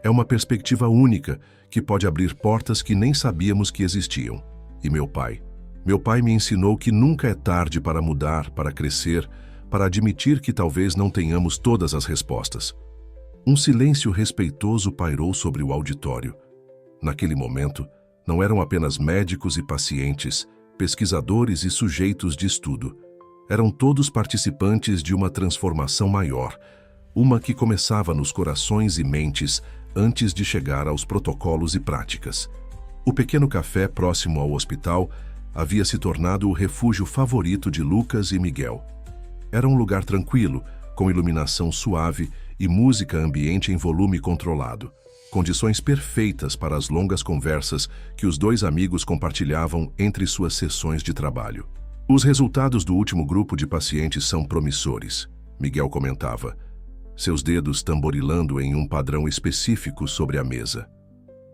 É uma perspectiva única que pode abrir portas que nem sabíamos que existiam. E meu pai me ensinou que nunca é tarde para mudar, para crescer, para admitir que talvez não tenhamos todas as respostas. Um silêncio respeitoso pairou sobre o auditório. Naquele momento, não eram apenas médicos e pacientes, pesquisadores e sujeitos de estudo. Eram todos participantes de uma transformação maior, uma que começava nos corações e mentes antes de chegar aos protocolos e práticas. O pequeno café próximo ao hospital havia se tornado o refúgio favorito de Lucas e Miguel. Era um lugar tranquilo, com iluminação suave e música ambiente em volume controlado. Condições perfeitas para as longas conversas que os dois amigos compartilhavam entre suas sessões de trabalho. Os resultados do último grupo de pacientes são promissores, Miguel comentava, seus dedos tamborilando em um padrão específico sobre a mesa.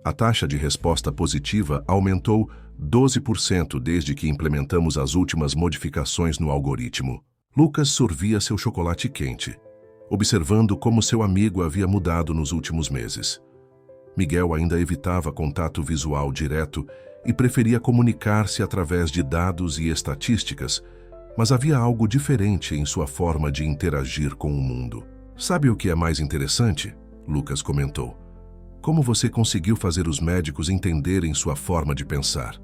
A taxa de resposta positiva aumentou 12% desde que implementamos as últimas modificações no algoritmo. Lucas sorvia seu chocolate quente, observando como seu amigo havia mudado nos últimos meses. Miguel ainda evitava contato visual direto e preferia comunicar-se através de dados e estatísticas, mas havia algo diferente em sua forma de interagir com o mundo. Sabe o que é mais interessante? Lucas comentou. Como você conseguiu fazer os médicos entenderem sua forma de pensar?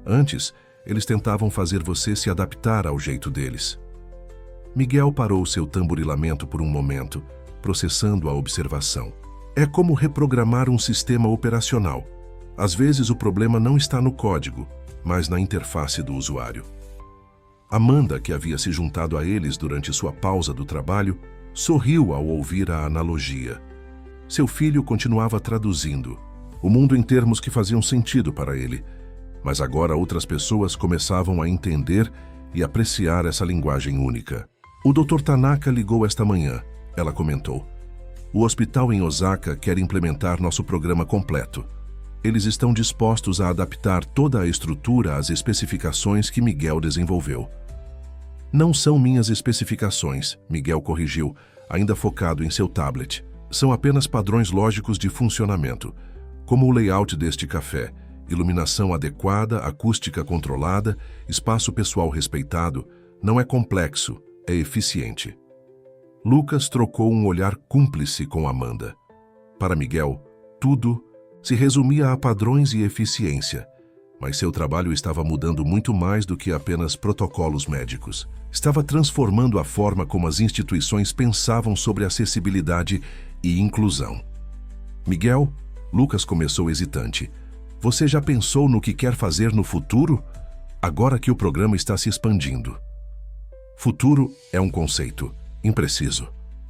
Antes, eles tentavam fazer você se adaptar ao jeito deles. Miguel parou seu tamborilamento por um momento, processando a observação. É como reprogramar um sistema operacional. Às vezes o problema não está no código, mas na interface do usuário. Amanda, que havia se juntado a eles durante sua pausa do trabalho, sorriu ao ouvir a analogia. Seu filho continuava traduzindo o mundo em termos que faziam sentido para ele, mas agora outras pessoas começavam a entender e apreciar essa linguagem única. O Dr. Tanaka ligou esta manhã, ela comentou. O hospital em Osaka quer implementar nosso programa completo. Eles estão dispostos a adaptar toda a estrutura às especificações que Miguel desenvolveu. Não são minhas especificações, Miguel corrigiu, ainda focado em seu tablet. São apenas padrões lógicos de funcionamento, como o layout deste café, iluminação adequada, acústica controlada, espaço pessoal respeitado. Não é complexo, é eficiente. Lucas trocou um olhar cúmplice com Amanda. Para Miguel, tudo se resumia a padrões e eficiência, mas seu trabalho estava mudando muito mais do que apenas protocolos médicos. Estava transformando a forma como as instituições pensavam sobre acessibilidade e inclusão. Miguel, Lucas começou hesitante. Você já pensou no que quer fazer no futuro? Agora que o programa está se expandindo. Futuro é um conceito impreciso.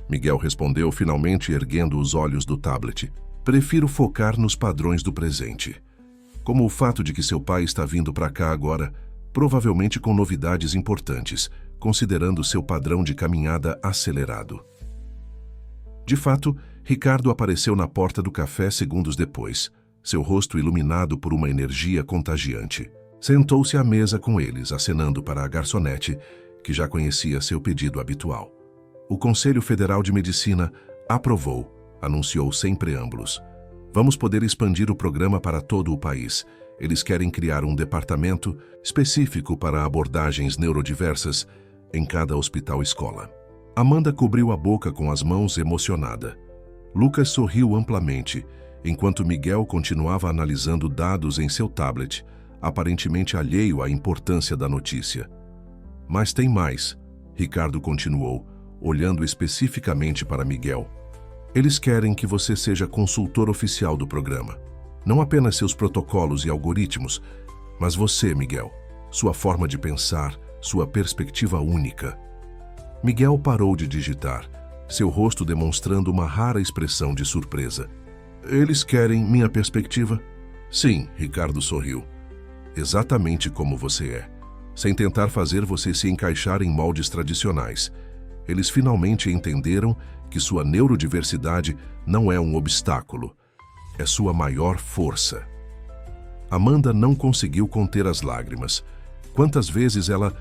Miguel respondeu, finalmente erguendo os olhos do tablet. Prefiro focar nos padrões do presente. Como o fato de que seu pai está vindo para cá agora, provavelmente com novidades importantes, considerando seu padrão de caminhada acelerado. De fato, Ricardo apareceu na porta do café segundos depois, seu rosto iluminado por uma energia contagiante. Sentou-se à mesa com eles, acenando para a garçonete, que já conhecia seu pedido habitual. O Conselho Federal de Medicina aprovou, anunciou sem preâmbulos. Vamos poder expandir o programa para todo o país. Eles querem criar um departamento específico para abordagens neurodiversas em cada hospital-escola. Amanda cobriu a boca com as mãos, emocionada. Lucas sorriu amplamente, enquanto Miguel continuava analisando dados em seu tablet, aparentemente alheio à importância da notícia. Mas tem mais, Ricardo continuou, olhando especificamente para Miguel. Eles querem que você seja consultor oficial do programa. Não apenas seus protocolos e algoritmos, mas você, Miguel, sua forma de pensar, sua perspectiva única. Miguel parou de digitar, seu rosto demonstrando uma rara expressão de surpresa. Eles querem minha perspectiva? Sim, Ricardo sorriu. Exatamente como você é, sem tentar fazer você se encaixar em moldes tradicionais. Eles finalmente entenderam que sua neurodiversidade não é um obstáculo, é sua maior força. Amanda não conseguiu conter as lágrimas. Quantas vezes ela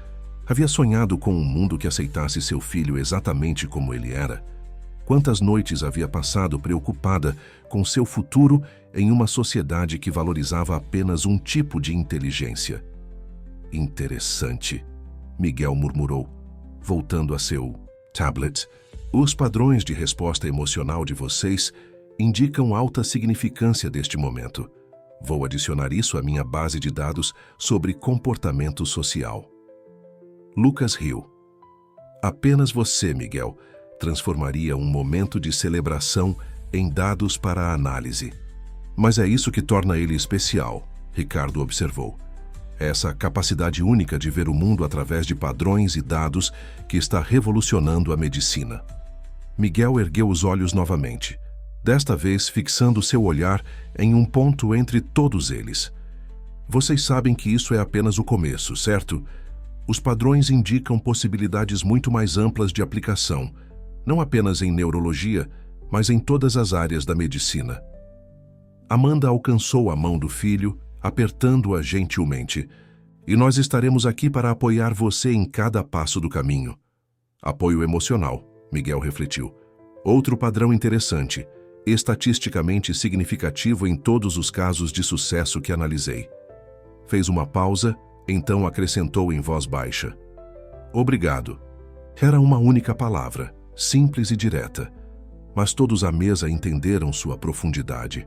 havia sonhado com um mundo que aceitasse seu filho exatamente como ele era? Quantas noites havia passado preocupada com seu futuro em uma sociedade que valorizava apenas um tipo de inteligência? Interessante, Miguel murmurou, voltando a seu tablet. Os padrões de resposta emocional de vocês indicam alta significância deste momento. Vou adicionar isso à minha base de dados sobre comportamento social. Lucas riu. Apenas você, Miguel, transformaria um momento de celebração em dados para a análise. Mas é isso que torna ele especial, Ricardo observou. Essa capacidade única de ver o mundo através de padrões e dados que está revolucionando a medicina. Miguel ergueu os olhos novamente, desta vez fixando seu olhar em um ponto entre todos eles. Vocês sabem que isso é apenas o começo, certo? Os padrões indicam possibilidades muito mais amplas de aplicação, não apenas em neurologia, mas em todas as áreas da medicina. Amanda alcançou a mão do filho, apertando-a gentilmente. E nós estaremos aqui para apoiar você em cada passo do caminho. Apoio emocional, Miguel refletiu. Outro padrão interessante, estatisticamente significativo em todos os casos de sucesso que analisei. Fez uma pausa, então acrescentou em voz baixa. Obrigado. Era uma única palavra, simples e direta. Mas todos à mesa entenderam sua profundidade.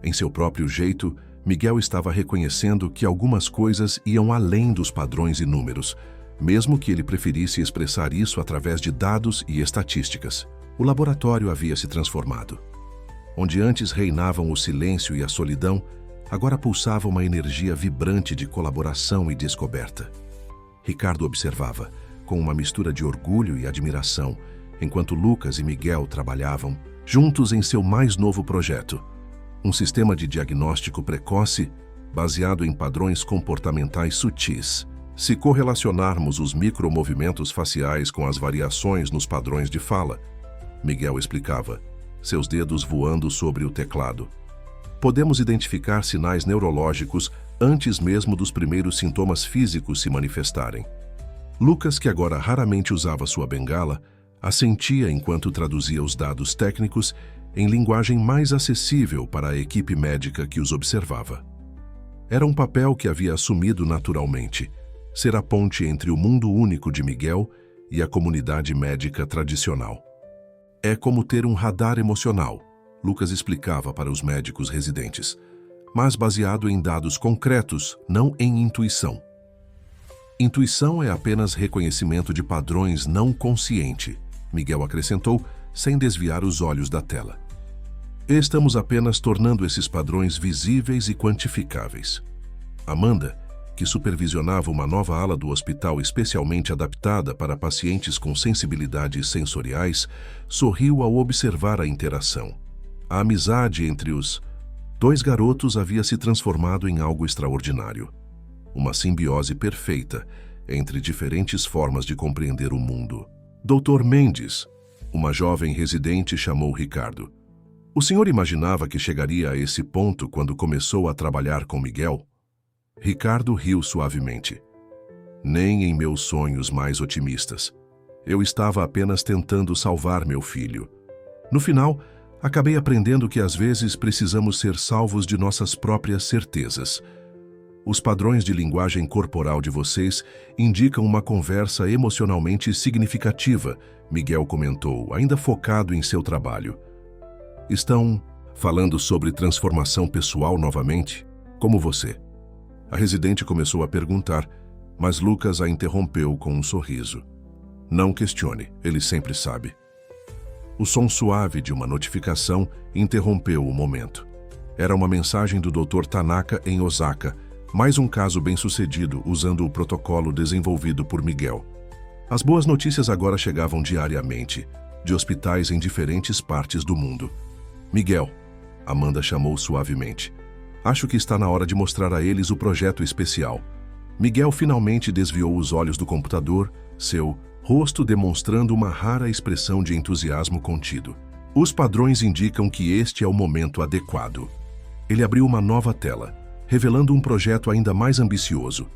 Em seu próprio jeito, Miguel estava reconhecendo que algumas coisas iam além dos padrões e números, mesmo que ele preferisse expressar isso através de dados e estatísticas. O laboratório havia se transformado. Onde antes reinavam o silêncio e a solidão, agora pulsava uma energia vibrante de colaboração e descoberta. Ricardo observava, com uma mistura de orgulho e admiração, enquanto Lucas e Miguel trabalhavam juntos em seu mais novo projeto, um sistema de diagnóstico precoce baseado em padrões comportamentais sutis. Se correlacionarmos os micromovimentos faciais com as variações nos padrões de fala, Miguel explicava, seus dedos voando sobre o teclado, podemos identificar sinais neurológicos antes mesmo dos primeiros sintomas físicos se manifestarem. Lucas, que agora raramente usava sua bengala, assentia enquanto traduzia os dados técnicos em linguagem mais acessível para a equipe médica que os observava. Era um papel que havia assumido naturalmente, ser a ponte entre o mundo único de Miguel e a comunidade médica tradicional. É como ter um radar emocional, Lucas explicava para os médicos residentes, mas baseado em dados concretos, não em intuição. Intuição é apenas reconhecimento de padrões não consciente, Miguel acrescentou, sem desviar os olhos da tela. Estamos apenas tornando esses padrões visíveis e quantificáveis. Amanda, que supervisionava uma nova ala do hospital especialmente adaptada para pacientes com sensibilidades sensoriais, sorriu ao observar a interação. A amizade entre os dois garotos havia se transformado em algo extraordinário. Uma simbiose perfeita entre diferentes formas de compreender o mundo. Dr. Mendes, uma jovem residente, chamou Ricardo. O senhor imaginava que chegaria a esse ponto quando começou a trabalhar com Miguel? Ricardo riu suavemente. Nem em meus sonhos mais otimistas. Eu estava apenas tentando salvar meu filho. No final, acabei aprendendo que às vezes precisamos ser salvos de nossas próprias certezas. Os padrões de linguagem corporal de vocês indicam uma conversa emocionalmente significativa, Miguel comentou, ainda focado em seu trabalho. Estão falando sobre transformação pessoal novamente? Como você? A residente começou a perguntar, mas Lucas a interrompeu com um sorriso. Não questione, ele sempre sabe. O som suave de uma notificação interrompeu o momento. Era uma mensagem do Dr. Tanaka em Osaka, mais um caso bem-sucedido usando o protocolo desenvolvido por Miguel. As boas notícias agora chegavam diariamente, de hospitais em diferentes partes do mundo. Miguel, Amanda chamou suavemente. Acho que está na hora de mostrar a eles o projeto especial. Miguel finalmente desviou os olhos do computador, seu rosto demonstrando uma rara expressão de entusiasmo contido. Os padrões indicam que este é o momento adequado. Ele abriu uma nova tela, revelando um projeto ainda mais ambicioso.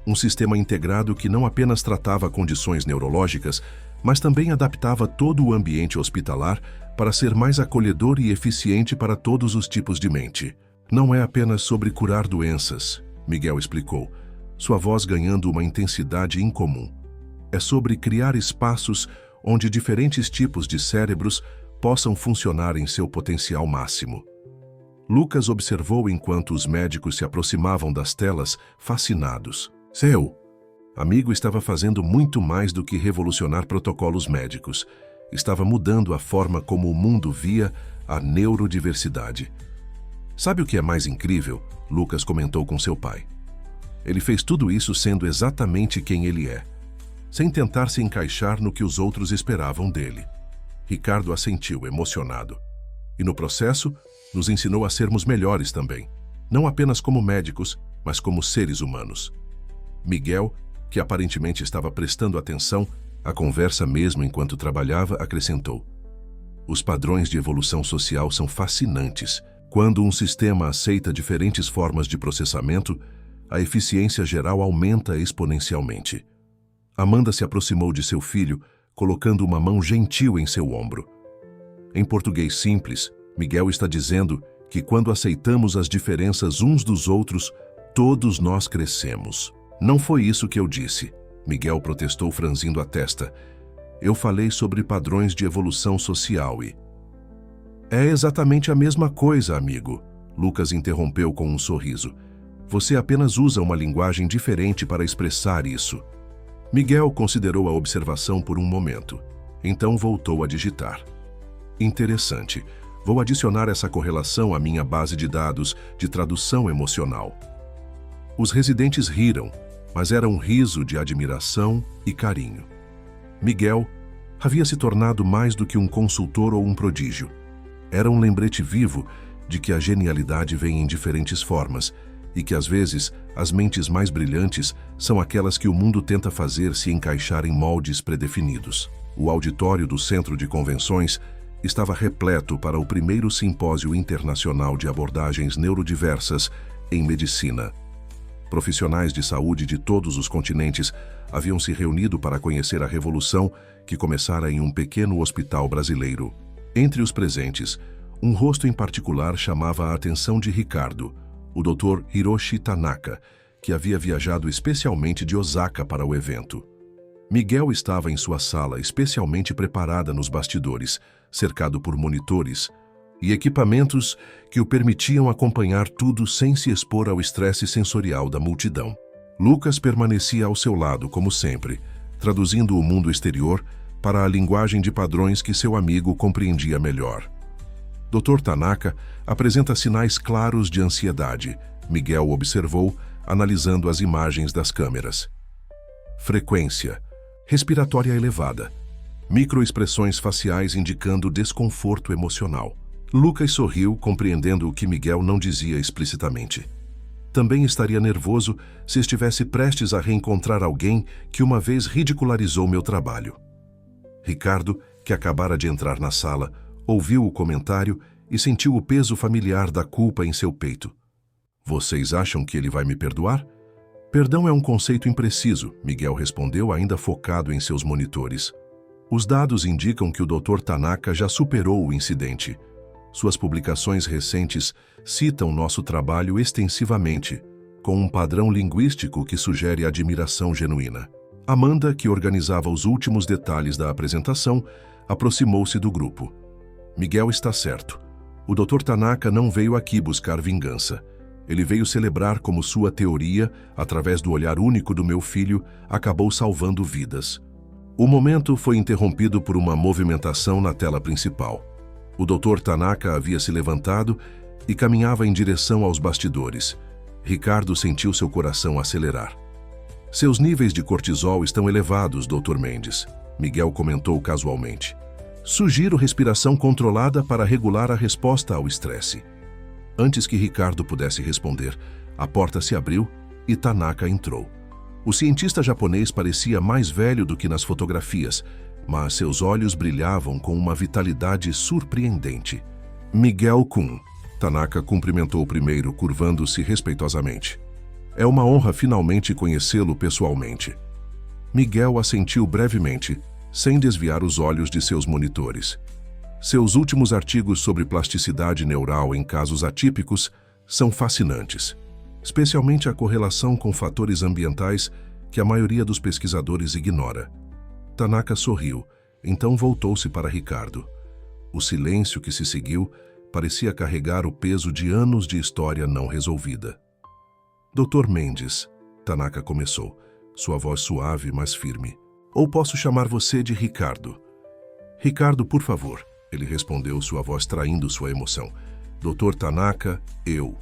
Um sistema integrado que não apenas tratava condições neurológicas, mas também adaptava todo o ambiente hospitalar para ser mais acolhedor e eficiente para todos os tipos de mente. Não é apenas sobre curar doenças, Miguel explicou, sua voz ganhando uma intensidade incomum. É sobre criar espaços onde diferentes tipos de cérebros possam funcionar em seu potencial máximo. Lucas observou enquanto os médicos se aproximavam das telas, fascinados. Seu amigo estava fazendo muito mais do que revolucionar protocolos médicos. Estava mudando a forma como o mundo via a neurodiversidade. Sabe o que é mais incrível? Lucas comentou com seu pai. Ele fez tudo isso sendo exatamente quem ele é, sem tentar se encaixar no que os outros esperavam dele. Ricardo assentiu, emocionado. E no processo, nos ensinou a sermos melhores também, não apenas como médicos, mas como seres humanos. Miguel, que aparentemente estava prestando atenção à conversa mesmo enquanto trabalhava, acrescentou: os padrões de evolução social são fascinantes. Quando um sistema aceita diferentes formas de processamento, a eficiência geral aumenta exponencialmente. Amanda se aproximou de seu filho, colocando uma mão gentil em seu ombro. Em português simples, Miguel está dizendo que quando aceitamos as diferenças uns dos outros, todos nós crescemos. Não foi isso que eu disse, Miguel protestou franzindo a testa. Eu falei sobre padrões de evolução social e... É exatamente a mesma coisa, amigo, Lucas interrompeu com um sorriso. Você apenas usa uma linguagem diferente para expressar isso. Miguel considerou a observação por um momento. Então voltou a digitar. Interessante. Vou adicionar essa correlação à minha base de dados de tradução emocional. Os residentes riram, mas era um riso de admiração e carinho. Miguel havia se tornado mais do que um consultor ou um prodígio. Era um lembrete vivo de que a genialidade vem em diferentes formas e que, às vezes, as mentes mais brilhantes são aquelas que o mundo tenta fazer se encaixar em moldes predefinidos. O auditório do Centro de Convenções estava repleto para o primeiro simpósio internacional de abordagens neurodiversas em medicina. Profissionais de saúde de todos os continentes haviam se reunido para conhecer a revolução que começara em um pequeno hospital brasileiro. Entre os presentes, um rosto em particular chamava a atenção de Ricardo, o Dr. Hiroshi Tanaka, que havia viajado especialmente de Osaka para o evento. Miguel estava em sua sala especialmente preparada nos bastidores, cercado por monitores e equipamentos que o permitiam acompanhar tudo sem se expor ao estresse sensorial da multidão. Lucas permanecia ao seu lado, como sempre, traduzindo o mundo exterior para a linguagem de padrões que seu amigo compreendia melhor. Dr. Tanaka apresenta sinais claros de ansiedade, Miguel observou, analisando as imagens das câmeras. Frequência respiratória elevada, microexpressões faciais indicando desconforto emocional. Lucas sorriu, compreendendo o que Miguel não dizia explicitamente. Também estaria nervoso se estivesse prestes a reencontrar alguém que uma vez ridicularizou meu trabalho. Ricardo, que acabara de entrar na sala, ouviu o comentário e sentiu o peso familiar da culpa em seu peito. Vocês acham que ele vai me perdoar? Perdão é um conceito impreciso, Miguel respondeu, ainda focado em seus monitores. Os dados indicam que o Dr. Tanaka já superou o incidente. Suas publicações recentes citam nosso trabalho extensivamente, com um padrão linguístico que sugere admiração genuína. Amanda, que organizava os últimos detalhes da apresentação, aproximou-se do grupo. Miguel está certo. O Dr. Tanaka não veio aqui buscar vingança. Ele veio celebrar como sua teoria, através do olhar único do meu filho, acabou salvando vidas. O momento foi interrompido por uma movimentação na tela principal. O Dr. Tanaka havia se levantado e caminhava em direção aos bastidores. Ricardo sentiu seu coração acelerar. Seus níveis de cortisol estão elevados, Dr. Mendes, Miguel comentou casualmente. Sugiro respiração controlada para regular a resposta ao estresse. Antes que Ricardo pudesse responder, a porta se abriu e Tanaka entrou. O cientista japonês parecia mais velho do que nas fotografias, mas seus olhos brilhavam com uma vitalidade surpreendente. Miguel-kun, Tanaka cumprimentou primeiro, curvando-se respeitosamente. É uma honra finalmente conhecê-lo pessoalmente. Miguel assentiu brevemente, sem desviar os olhos de seus monitores. Seus últimos artigos sobre plasticidade neural em casos atípicos são fascinantes, especialmente a correlação com fatores ambientais que a maioria dos pesquisadores ignora. Tanaka sorriu, então voltou-se para Ricardo. O silêncio que se seguiu parecia carregar o peso de anos de história não resolvida. Dr. Mendes, Tanaka começou, sua voz suave, mas firme. Ou posso chamar você de Ricardo? Ricardo, por favor, ele respondeu, sua voz traindo sua emoção. Dr. Tanaka, eu.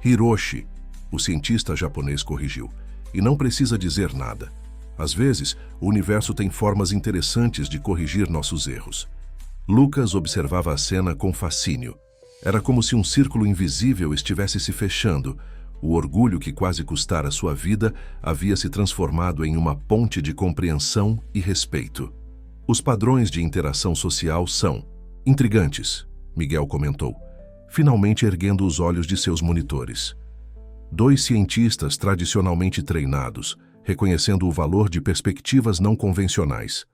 Hiroshi, o cientista japonês corrigiu. E não precisa dizer nada. Às vezes, o universo tem formas interessantes de corrigir nossos erros. Lucas observava a cena com fascínio. Era como se um círculo invisível estivesse se fechando. O orgulho que quase custara sua vida havia se transformado em uma ponte de compreensão e respeito. Os padrões de interação social são intrigantes, Miguel comentou, finalmente erguendo os olhos de seus monitores. Dois cientistas tradicionalmente treinados, reconhecendo o valor de perspectivas não convencionais.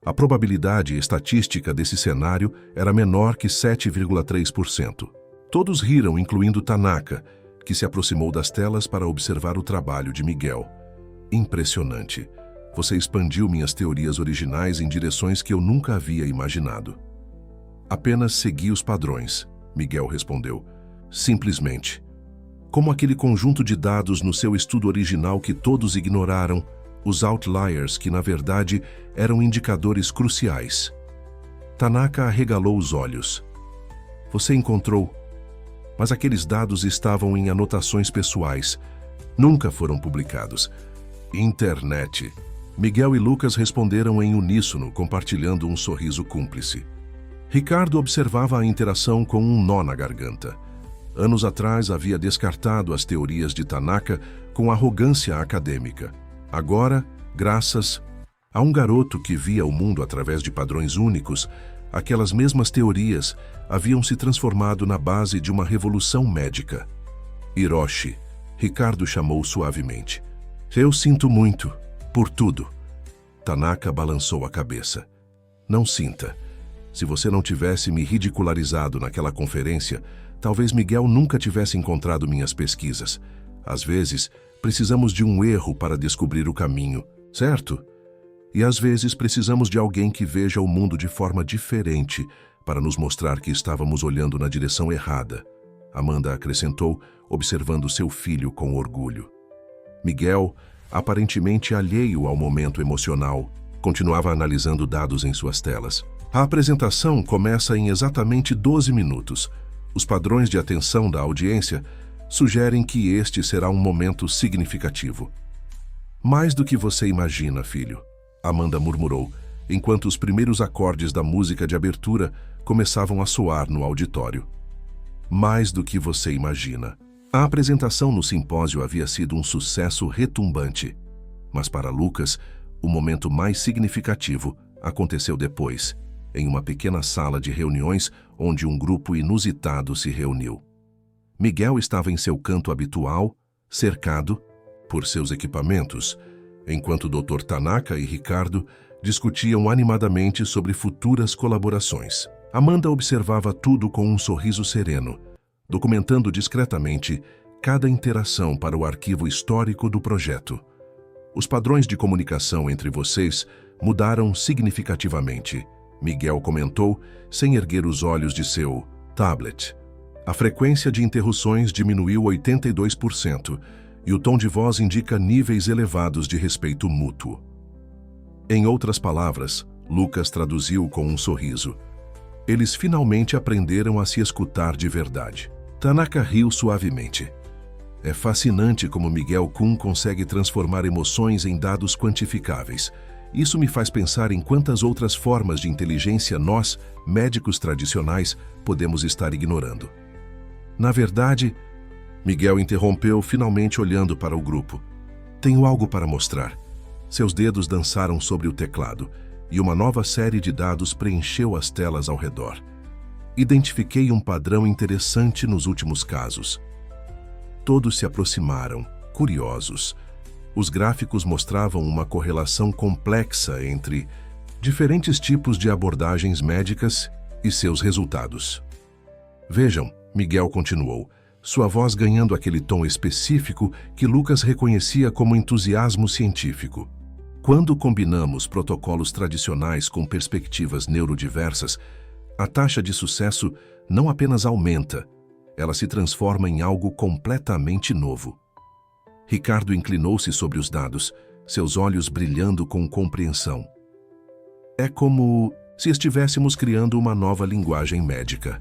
A probabilidade estatística desse cenário era menor que 7,3%. Todos riram, incluindo Tanaka, que se aproximou das telas para observar o trabalho de Miguel. Impressionante. Você expandiu minhas teorias originais em direções que eu nunca havia imaginado. Apenas segui os padrões, Miguel respondeu. Simplesmente. Como aquele conjunto de dados no seu estudo original que todos ignoraram, os outliers que, na verdade, eram indicadores cruciais. Tanaka arregalou os olhos. Você encontrou... Mas aqueles dados estavam em anotações pessoais. Nunca foram publicados. Internet. Miguel e Lucas responderam em uníssono, compartilhando um sorriso cúmplice. Ricardo observava a interação com um nó na garganta. Anos atrás havia descartado as teorias de Tanaka com arrogância acadêmica. Agora, graças a um garoto que via o mundo através de padrões únicos, aquelas mesmas teorias haviam se transformado na base de uma revolução médica. Hiroshi, Ricardo chamou suavemente. Eu sinto muito, por tudo. Tanaka balançou a cabeça. Não sinta. Se você não tivesse me ridicularizado naquela conferência, talvez Miguel nunca tivesse encontrado minhas pesquisas. Às vezes, precisamos de um erro para descobrir o caminho, certo? E às vezes precisamos de alguém que veja o mundo de forma diferente para nos mostrar que estávamos olhando na direção errada. Amanda acrescentou, observando seu filho com orgulho. Miguel, aparentemente alheio ao momento emocional, continuava analisando dados em suas telas. A apresentação começa em exatamente 12 minutos. Os padrões de atenção da audiência sugerem que este será um momento significativo. Mais do que você imagina, filho, Amanda murmurou, enquanto os primeiros acordes da música de abertura começavam a soar no auditório. Mais do que você imagina. A apresentação no simpósio havia sido um sucesso retumbante. Mas para Lucas, o momento mais significativo aconteceu depois, em uma pequena sala de reuniões onde um grupo inusitado se reuniu. Miguel estava em seu canto habitual, cercado, por seus equipamentos, enquanto o Dr. Tanaka e Ricardo discutiam animadamente sobre futuras colaborações. Amanda observava tudo com um sorriso sereno, documentando discretamente cada interação para o arquivo histórico do projeto. Os padrões de comunicação entre vocês mudaram significativamente, Miguel comentou, sem erguer os olhos de seu tablet. A frequência de interrupções diminuiu 82% e o tom de voz indica níveis elevados de respeito mútuo. Em outras palavras, Lucas traduziu com um sorriso. Eles finalmente aprenderam a se escutar de verdade. Tanaka riu suavemente. É fascinante como Miguel Kun consegue transformar emoções em dados quantificáveis. Isso me faz pensar em quantas outras formas de inteligência nós, médicos tradicionais, podemos estar ignorando. Na verdade, Miguel interrompeu, finalmente olhando para o grupo. Tenho algo para mostrar. Seus dedos dançaram sobre o teclado e uma nova série de dados preencheu as telas ao redor. Identifiquei um padrão interessante nos últimos casos. Todos se aproximaram, curiosos. Os gráficos mostravam uma correlação complexa entre diferentes tipos de abordagens médicas e seus resultados. Vejam, Miguel continuou, sua voz ganhando aquele tom específico que Lucas reconhecia como entusiasmo científico. Quando combinamos protocolos tradicionais com perspectivas neurodiversas, a taxa de sucesso não apenas aumenta, ela se transforma em algo completamente novo. Ricardo inclinou-se sobre os dados, seus olhos brilhando com compreensão. É como se estivéssemos criando uma nova linguagem médica.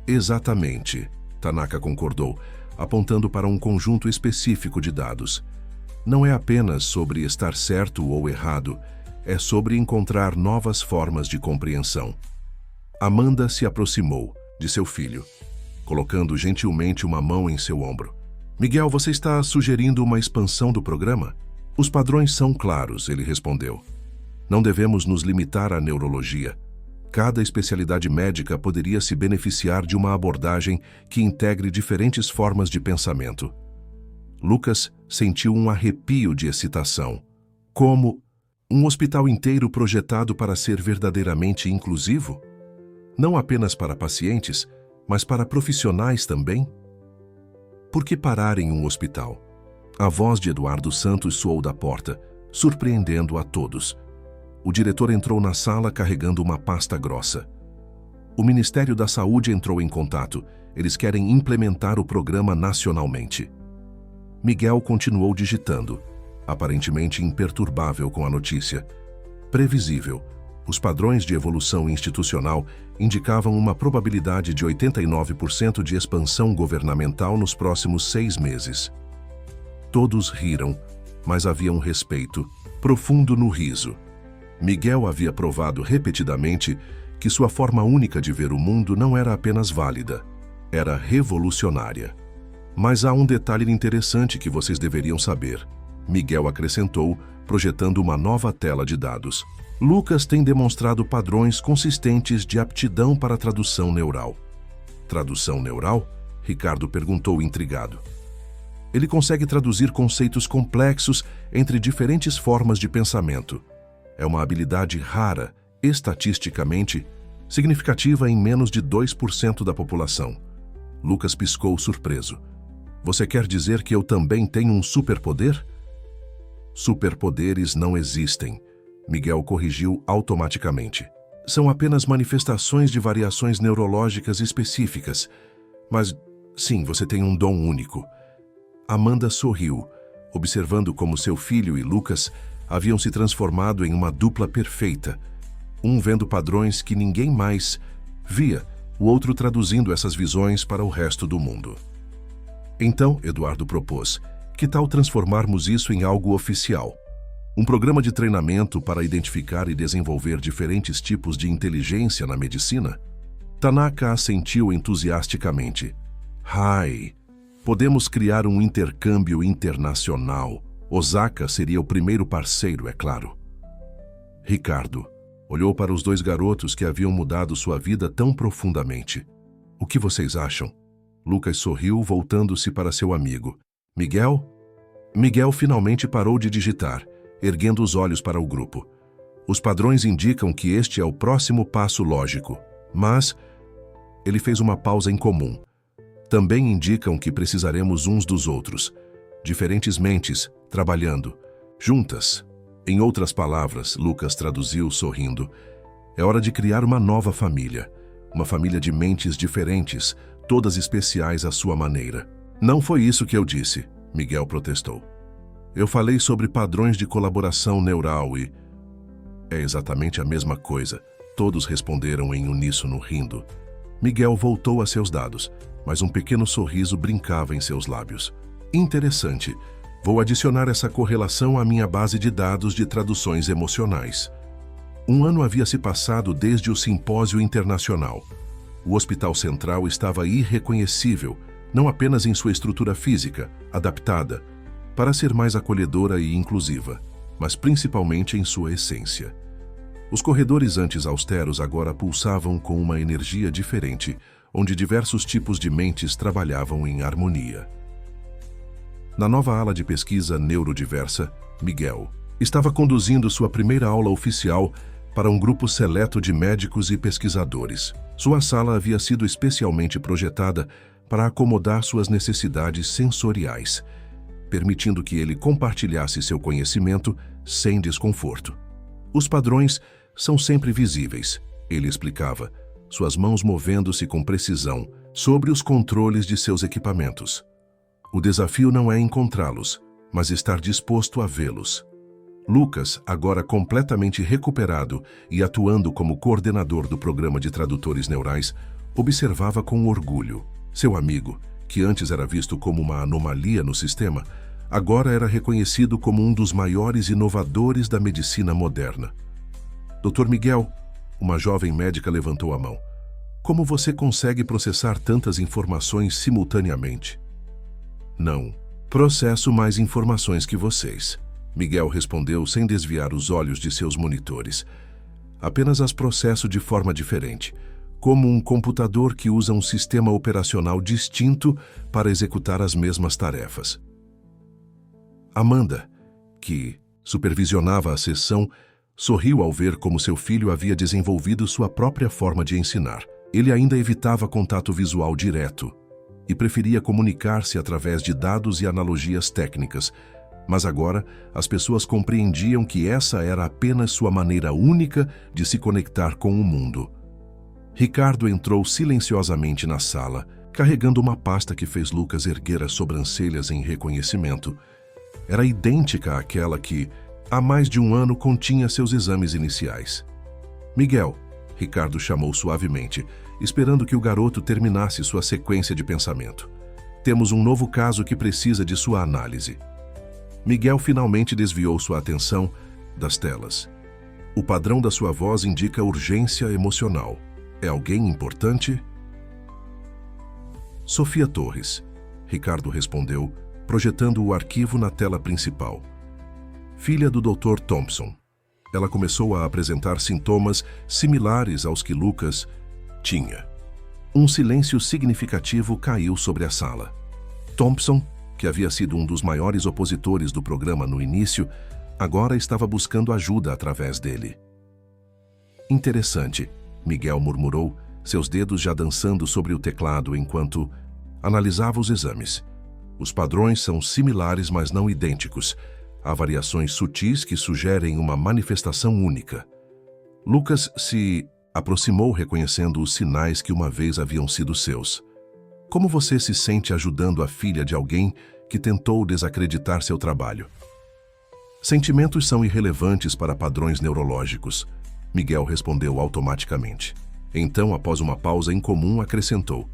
Exatamente, Tanaka concordou, apontando para um conjunto específico de dados. Não é apenas sobre estar certo ou errado, é sobre encontrar novas formas de compreensão. Amanda se aproximou de seu filho, colocando gentilmente uma mão em seu ombro. Miguel, você está sugerindo uma expansão do programa? Os padrões são claros, ele respondeu. Não devemos nos limitar à neurologia. Cada especialidade médica poderia se beneficiar de uma abordagem que integre diferentes formas de pensamento. Lucas sentiu um arrepio de excitação. Como um hospital inteiro projetado para ser verdadeiramente inclusivo? Não apenas para pacientes, mas para profissionais também? Por que parar em um hospital? A voz de Eduardo Santos soou da porta, surpreendendo a todos. O diretor entrou na sala carregando uma pasta grossa. O Ministério da Saúde entrou em contato. Eles querem implementar o programa nacionalmente. Miguel continuou digitando, aparentemente imperturbável com a notícia. Previsível. Os padrões de evolução institucional indicavam uma probabilidade de 89% de expansão governamental nos próximos 6 meses. Todos riram, mas havia um respeito profundo no riso. Miguel havia provado repetidamente que sua forma única de ver o mundo não era apenas válida, era revolucionária. Mas há um detalhe interessante que vocês deveriam saber, Miguel acrescentou, projetando uma nova tela de dados. Lucas tem demonstrado padrões consistentes de aptidão para tradução neural. Tradução neural? Ricardo perguntou intrigado. Ele consegue traduzir conceitos complexos entre diferentes formas de pensamento. É uma habilidade rara, estatisticamente, significativa em menos de 2% da população. Lucas piscou surpreso. Você quer dizer que eu também tenho um superpoder? Superpoderes não existem, Miguel corrigiu automaticamente. São apenas manifestações de variações neurológicas específicas. Mas, sim, você tem um dom único. Amanda sorriu, observando como seu filho e Lucas haviam se transformado em uma dupla perfeita. Um vendo padrões que ninguém mais via, o outro traduzindo essas visões para o resto do mundo. Então, Eduardo propôs, que tal transformarmos isso em algo oficial? Um programa de treinamento para identificar e desenvolver diferentes tipos de inteligência na medicina? Tanaka assentiu entusiasticamente. Hai! Podemos criar um intercâmbio internacional. Osaka seria o primeiro parceiro, é claro. Ricardo olhou para os 2 garotos que haviam mudado sua vida tão profundamente. O que vocês acham? Lucas sorriu, voltando-se para seu amigo. Miguel? Miguel finalmente parou de digitar, erguendo os olhos para o grupo. Os padrões indicam que este é o próximo passo lógico, mas ele fez uma pausa incomum. Também indicam que precisaremos uns dos outros, diferentes mentes, trabalhando, juntas. Em outras palavras, Lucas traduziu sorrindo, é hora de criar uma nova família, uma família de mentes diferentes, todas especiais à sua maneira. Não foi isso que eu disse, Miguel protestou. Eu falei sobre padrões de colaboração neural e... É exatamente a mesma coisa. Todos responderam em uníssono, rindo. Miguel voltou a seus dados, mas um pequeno sorriso brincava em seus lábios. Interessante. Vou adicionar essa correlação à minha base de dados de traduções emocionais. Um ano havia se passado desde o simpósio internacional. O Hospital Central estava irreconhecível, não apenas em sua estrutura física, adaptada, para ser mais acolhedora e inclusiva, mas principalmente em sua essência. Os corredores antes austeros agora pulsavam com uma energia diferente, onde diversos tipos de mentes trabalhavam em harmonia. Na nova ala de pesquisa neurodiversa, Miguel estava conduzindo sua primeira aula oficial para um grupo seleto de médicos e pesquisadores. Sua sala havia sido especialmente projetada para acomodar suas necessidades sensoriais, permitindo que ele compartilhasse seu conhecimento sem desconforto. Os padrões são sempre visíveis, ele explicava, suas mãos movendo-se com precisão sobre os controles de seus equipamentos. O desafio não é encontrá-los, mas estar disposto a vê-los. Lucas, agora completamente recuperado e atuando como coordenador do programa de tradutores neurais, observava com orgulho. Seu amigo, que antes era visto como uma anomalia no sistema, agora era reconhecido como um dos maiores inovadores da medicina moderna. Dr. Miguel, uma jovem médica levantou a mão. Como você consegue processar tantas informações simultaneamente? Não, processo mais informações que vocês. Miguel respondeu sem desviar os olhos de seus monitores. Apenas as processo de forma diferente, como um computador que usa um sistema operacional distinto para executar as mesmas tarefas. Amanda, que supervisionava a sessão, sorriu ao ver como seu filho havia desenvolvido sua própria forma de ensinar. Ele ainda evitava contato visual direto e preferia comunicar-se através de dados e analogias técnicas, mas agora as pessoas compreendiam que essa era apenas sua maneira única de se conectar com o mundo. Ricardo entrou silenciosamente na sala, carregando uma pasta que fez Lucas erguer as sobrancelhas em reconhecimento. Era idêntica àquela que, há mais de um ano, continha seus exames iniciais. Miguel, Ricardo chamou suavemente, esperando que o garoto terminasse sua sequência de pensamento. Temos um novo caso que precisa de sua análise. Miguel finalmente desviou sua atenção das telas. O padrão da sua voz indica urgência emocional. É alguém importante? Sofia Torres, Ricardo respondeu, projetando o arquivo na tela principal. Filha do Dr. Thompson. Ela começou a apresentar sintomas similares aos que Lucas tinha. Um silêncio significativo caiu sobre a sala. Thompson, que havia sido um dos maiores opositores do programa no início, agora estava buscando ajuda através dele. Interessante, Miguel murmurou, seus dedos já dançando sobre o teclado enquanto analisava os exames. Os padrões são similares, mas não idênticos. Há variações sutis que sugerem uma manifestação única. Lucas se aproximou reconhecendo os sinais que uma vez haviam sido seus. Como você se sente ajudando a filha de alguém que tentou desacreditar seu trabalho? Sentimentos são irrelevantes para padrões neurológicos, Miguel respondeu automaticamente. Então, após uma pausa incomum, acrescentou.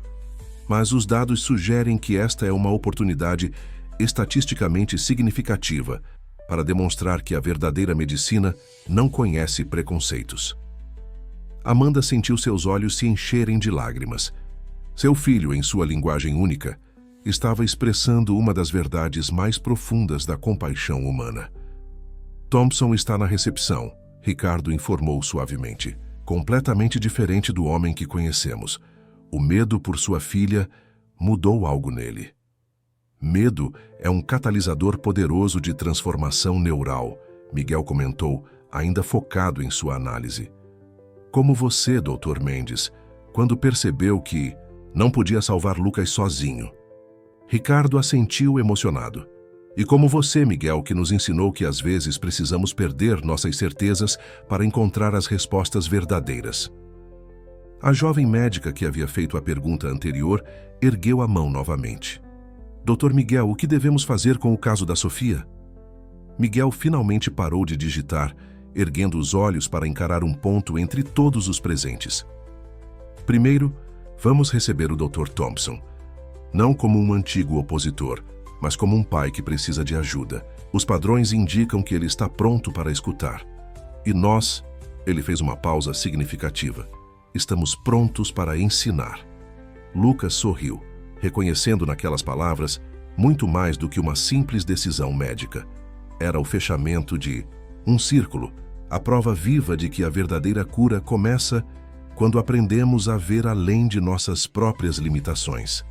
Mas os dados sugerem que esta é uma oportunidade estatisticamente significativa para demonstrar que a verdadeira medicina não conhece preconceitos. Amanda sentiu seus olhos se encherem de lágrimas. Seu filho, em sua linguagem única, estava expressando uma das verdades mais profundas da compaixão humana. Thompson está na recepção, Ricardo informou suavemente. Completamente diferente do homem que conhecemos. O medo por sua filha mudou algo nele. Medo é um catalisador poderoso de transformação neural, Miguel comentou, ainda focado em sua análise. Como você, Dr. Mendes, quando percebeu que não podia salvar Lucas sozinho. Ricardo assentiu emocionado. E como você, Miguel, que nos ensinou que às vezes precisamos perder nossas certezas para encontrar as respostas verdadeiras. A jovem médica que havia feito a pergunta anterior ergueu a mão novamente. Dr. Miguel, o que devemos fazer com o caso da Sofia? Miguel finalmente parou de digitar, erguendo os olhos para encarar um ponto entre todos os presentes. Primeiro, vamos receber o Dr. Thompson. Não como um antigo opositor, mas como um pai que precisa de ajuda. Os padrões indicam que ele está pronto para escutar. E nós, ele fez uma pausa significativa, estamos prontos para ensinar. Lucas sorriu, reconhecendo naquelas palavras muito mais do que uma simples decisão médica. Era o fechamento de um círculo, a prova viva de que a verdadeira cura começa quando aprendemos a ver além de nossas próprias limitações.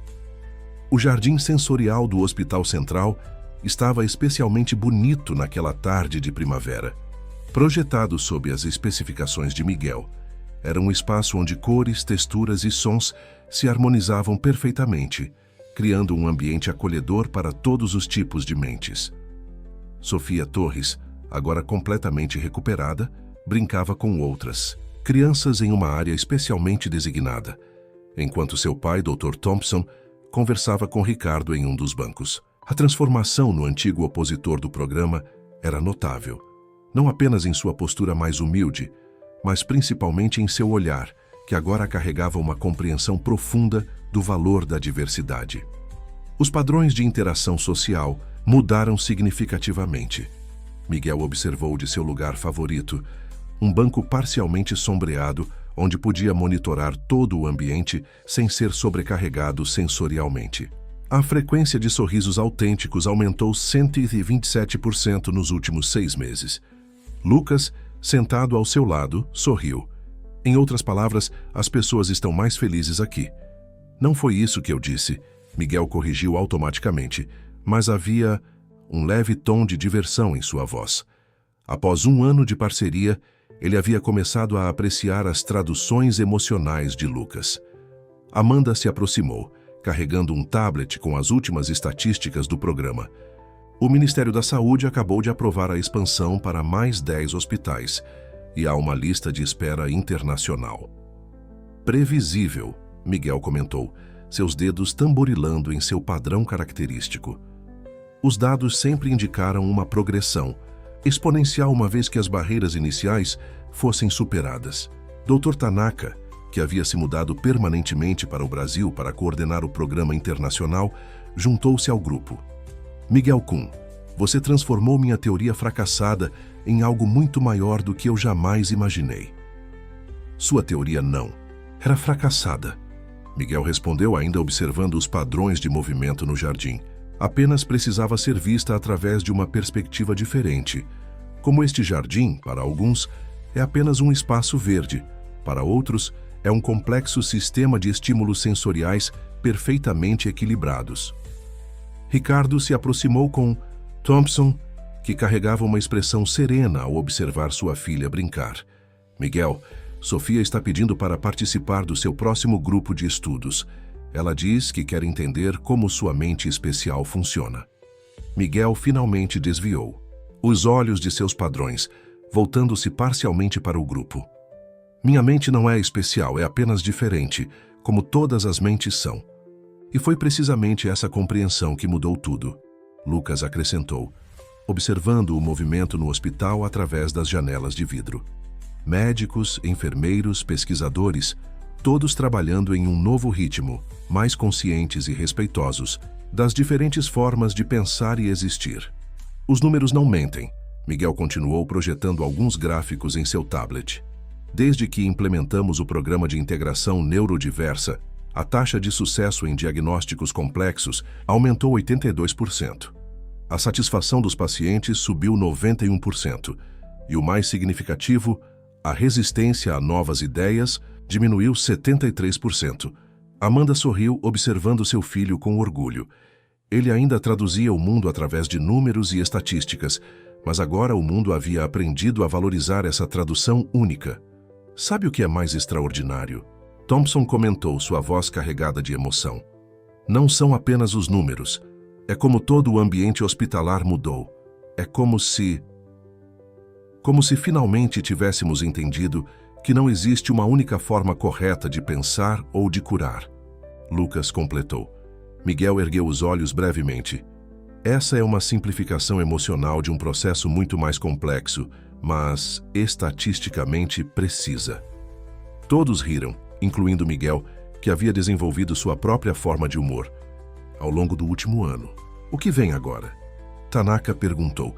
O jardim sensorial do Hospital Central estava especialmente bonito naquela tarde de primavera. Projetado sob as especificações de Miguel, era um espaço onde cores, texturas e sons se harmonizavam perfeitamente, criando um ambiente acolhedor para todos os tipos de mentes. Sofia Torres, agora completamente recuperada, brincava com outras, crianças em uma área especialmente designada, enquanto seu pai, Dr. Thompson, conversava com Ricardo em um dos bancos. A transformação no antigo opositor do programa era notável, não apenas em sua postura mais humilde, mas principalmente em seu olhar, que agora carregava uma compreensão profunda do valor da diversidade. Os padrões de interação social mudaram significativamente. Miguel observou de seu lugar favorito, um banco parcialmente sombreado, onde podia monitorar todo o ambiente sem ser sobrecarregado sensorialmente. A frequência de sorrisos autênticos aumentou 127% nos últimos 6 meses. Lucas, sentado ao seu lado, sorriu. Em outras palavras, as pessoas estão mais felizes aqui. Não foi isso que eu disse, Miguel corrigiu automaticamente, mas havia um leve tom de diversão em sua voz. Após 1 ano de parceria, ele havia começado a apreciar as traduções emocionais de Lucas. Amanda se aproximou, carregando um tablet com as últimas estatísticas do programa. O Ministério da Saúde acabou de aprovar a expansão para mais 10 hospitais, e há uma lista de espera internacional. Previsível, Miguel comentou, seus dedos tamborilando em seu padrão característico. Os dados sempre indicaram uma progressão, exponencial uma vez que as barreiras iniciais fossem superadas. Dr. Tanaka, que havia se mudado permanentemente para o Brasil para coordenar o programa internacional, juntou-se ao grupo. Miguel-kun, você transformou minha teoria fracassada em algo muito maior do que eu jamais imaginei. Sua teoria não era fracassada. Miguel respondeu, ainda observando os padrões de movimento no jardim. Apenas precisava ser vista através de uma perspectiva diferente. Como este jardim, para alguns, é apenas um espaço verde, para outros, é um complexo sistema de estímulos sensoriais perfeitamente equilibrados. Ricardo se aproximou com Thompson, que carregava uma expressão serena ao observar sua filha brincar. Miguel, Sofia está pedindo para participar do seu próximo grupo de estudos. Ela diz que quer entender como sua mente especial funciona. Miguel finalmente desviou os olhos de seus padrões, voltando-se parcialmente para o grupo. Minha mente não é especial, é apenas diferente, como todas as mentes são. E foi precisamente essa compreensão que mudou tudo, Lucas acrescentou, observando o movimento no hospital através das janelas de vidro. Médicos, enfermeiros, pesquisadores, todos trabalhando em um novo ritmo, mais conscientes e respeitosos, das diferentes formas de pensar e existir. Os números não mentem, Miguel continuou projetando alguns gráficos em seu tablet. Desde que implementamos o programa de integração neurodiversa, a taxa de sucesso em diagnósticos complexos aumentou 82%. A satisfação dos pacientes subiu 91%. E o mais significativo, a resistência a novas ideias diminuiu 73%. Amanda sorriu, observando seu filho com orgulho. Ele ainda traduzia o mundo através de números e estatísticas, mas agora o mundo havia aprendido a valorizar essa tradução única. Sabe o que é mais extraordinário? Thompson comentou, sua voz carregada de emoção. Não são apenas os números. É como todo o ambiente hospitalar mudou. É como se finalmente tivéssemos entendido que não existe uma única forma correta de pensar ou de curar. Lucas completou. Miguel ergueu os olhos brevemente. Essa é uma simplificação emocional de um processo muito mais complexo, mas estatisticamente precisa. Todos riram, incluindo Miguel, que havia desenvolvido sua própria forma de humor. Ao longo do último ano. O que vem agora? Tanaka perguntou,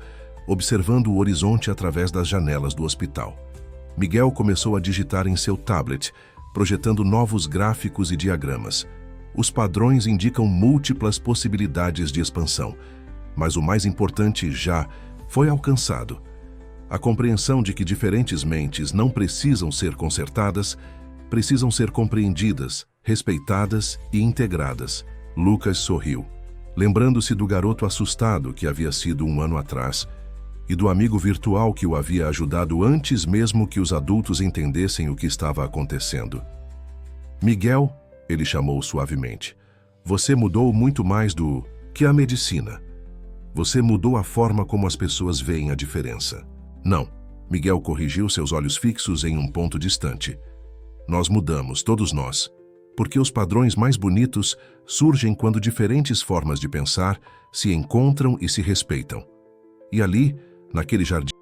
observando o horizonte através das janelas do hospital. Miguel começou a digitar em seu tablet, projetando novos gráficos e diagramas. Os padrões indicam múltiplas possibilidades de expansão, mas o mais importante já foi alcançado. A compreensão de que diferentes mentes não precisam ser consertadas, precisam ser compreendidas, respeitadas e integradas. Lucas sorriu, lembrando-se do garoto assustado que havia sido um ano atrás e do amigo virtual que o havia ajudado antes mesmo que os adultos entendessem o que estava acontecendo. Miguel, ele chamou suavemente, você mudou muito mais do que a medicina. Você mudou a forma como as pessoas veem a diferença. Não, Miguel corrigiu, seus olhos fixos em um ponto distante. Nós mudamos, todos nós, porque os padrões mais bonitos surgem quando diferentes formas de pensar se encontram e se respeitam. E ali, naquele jardim,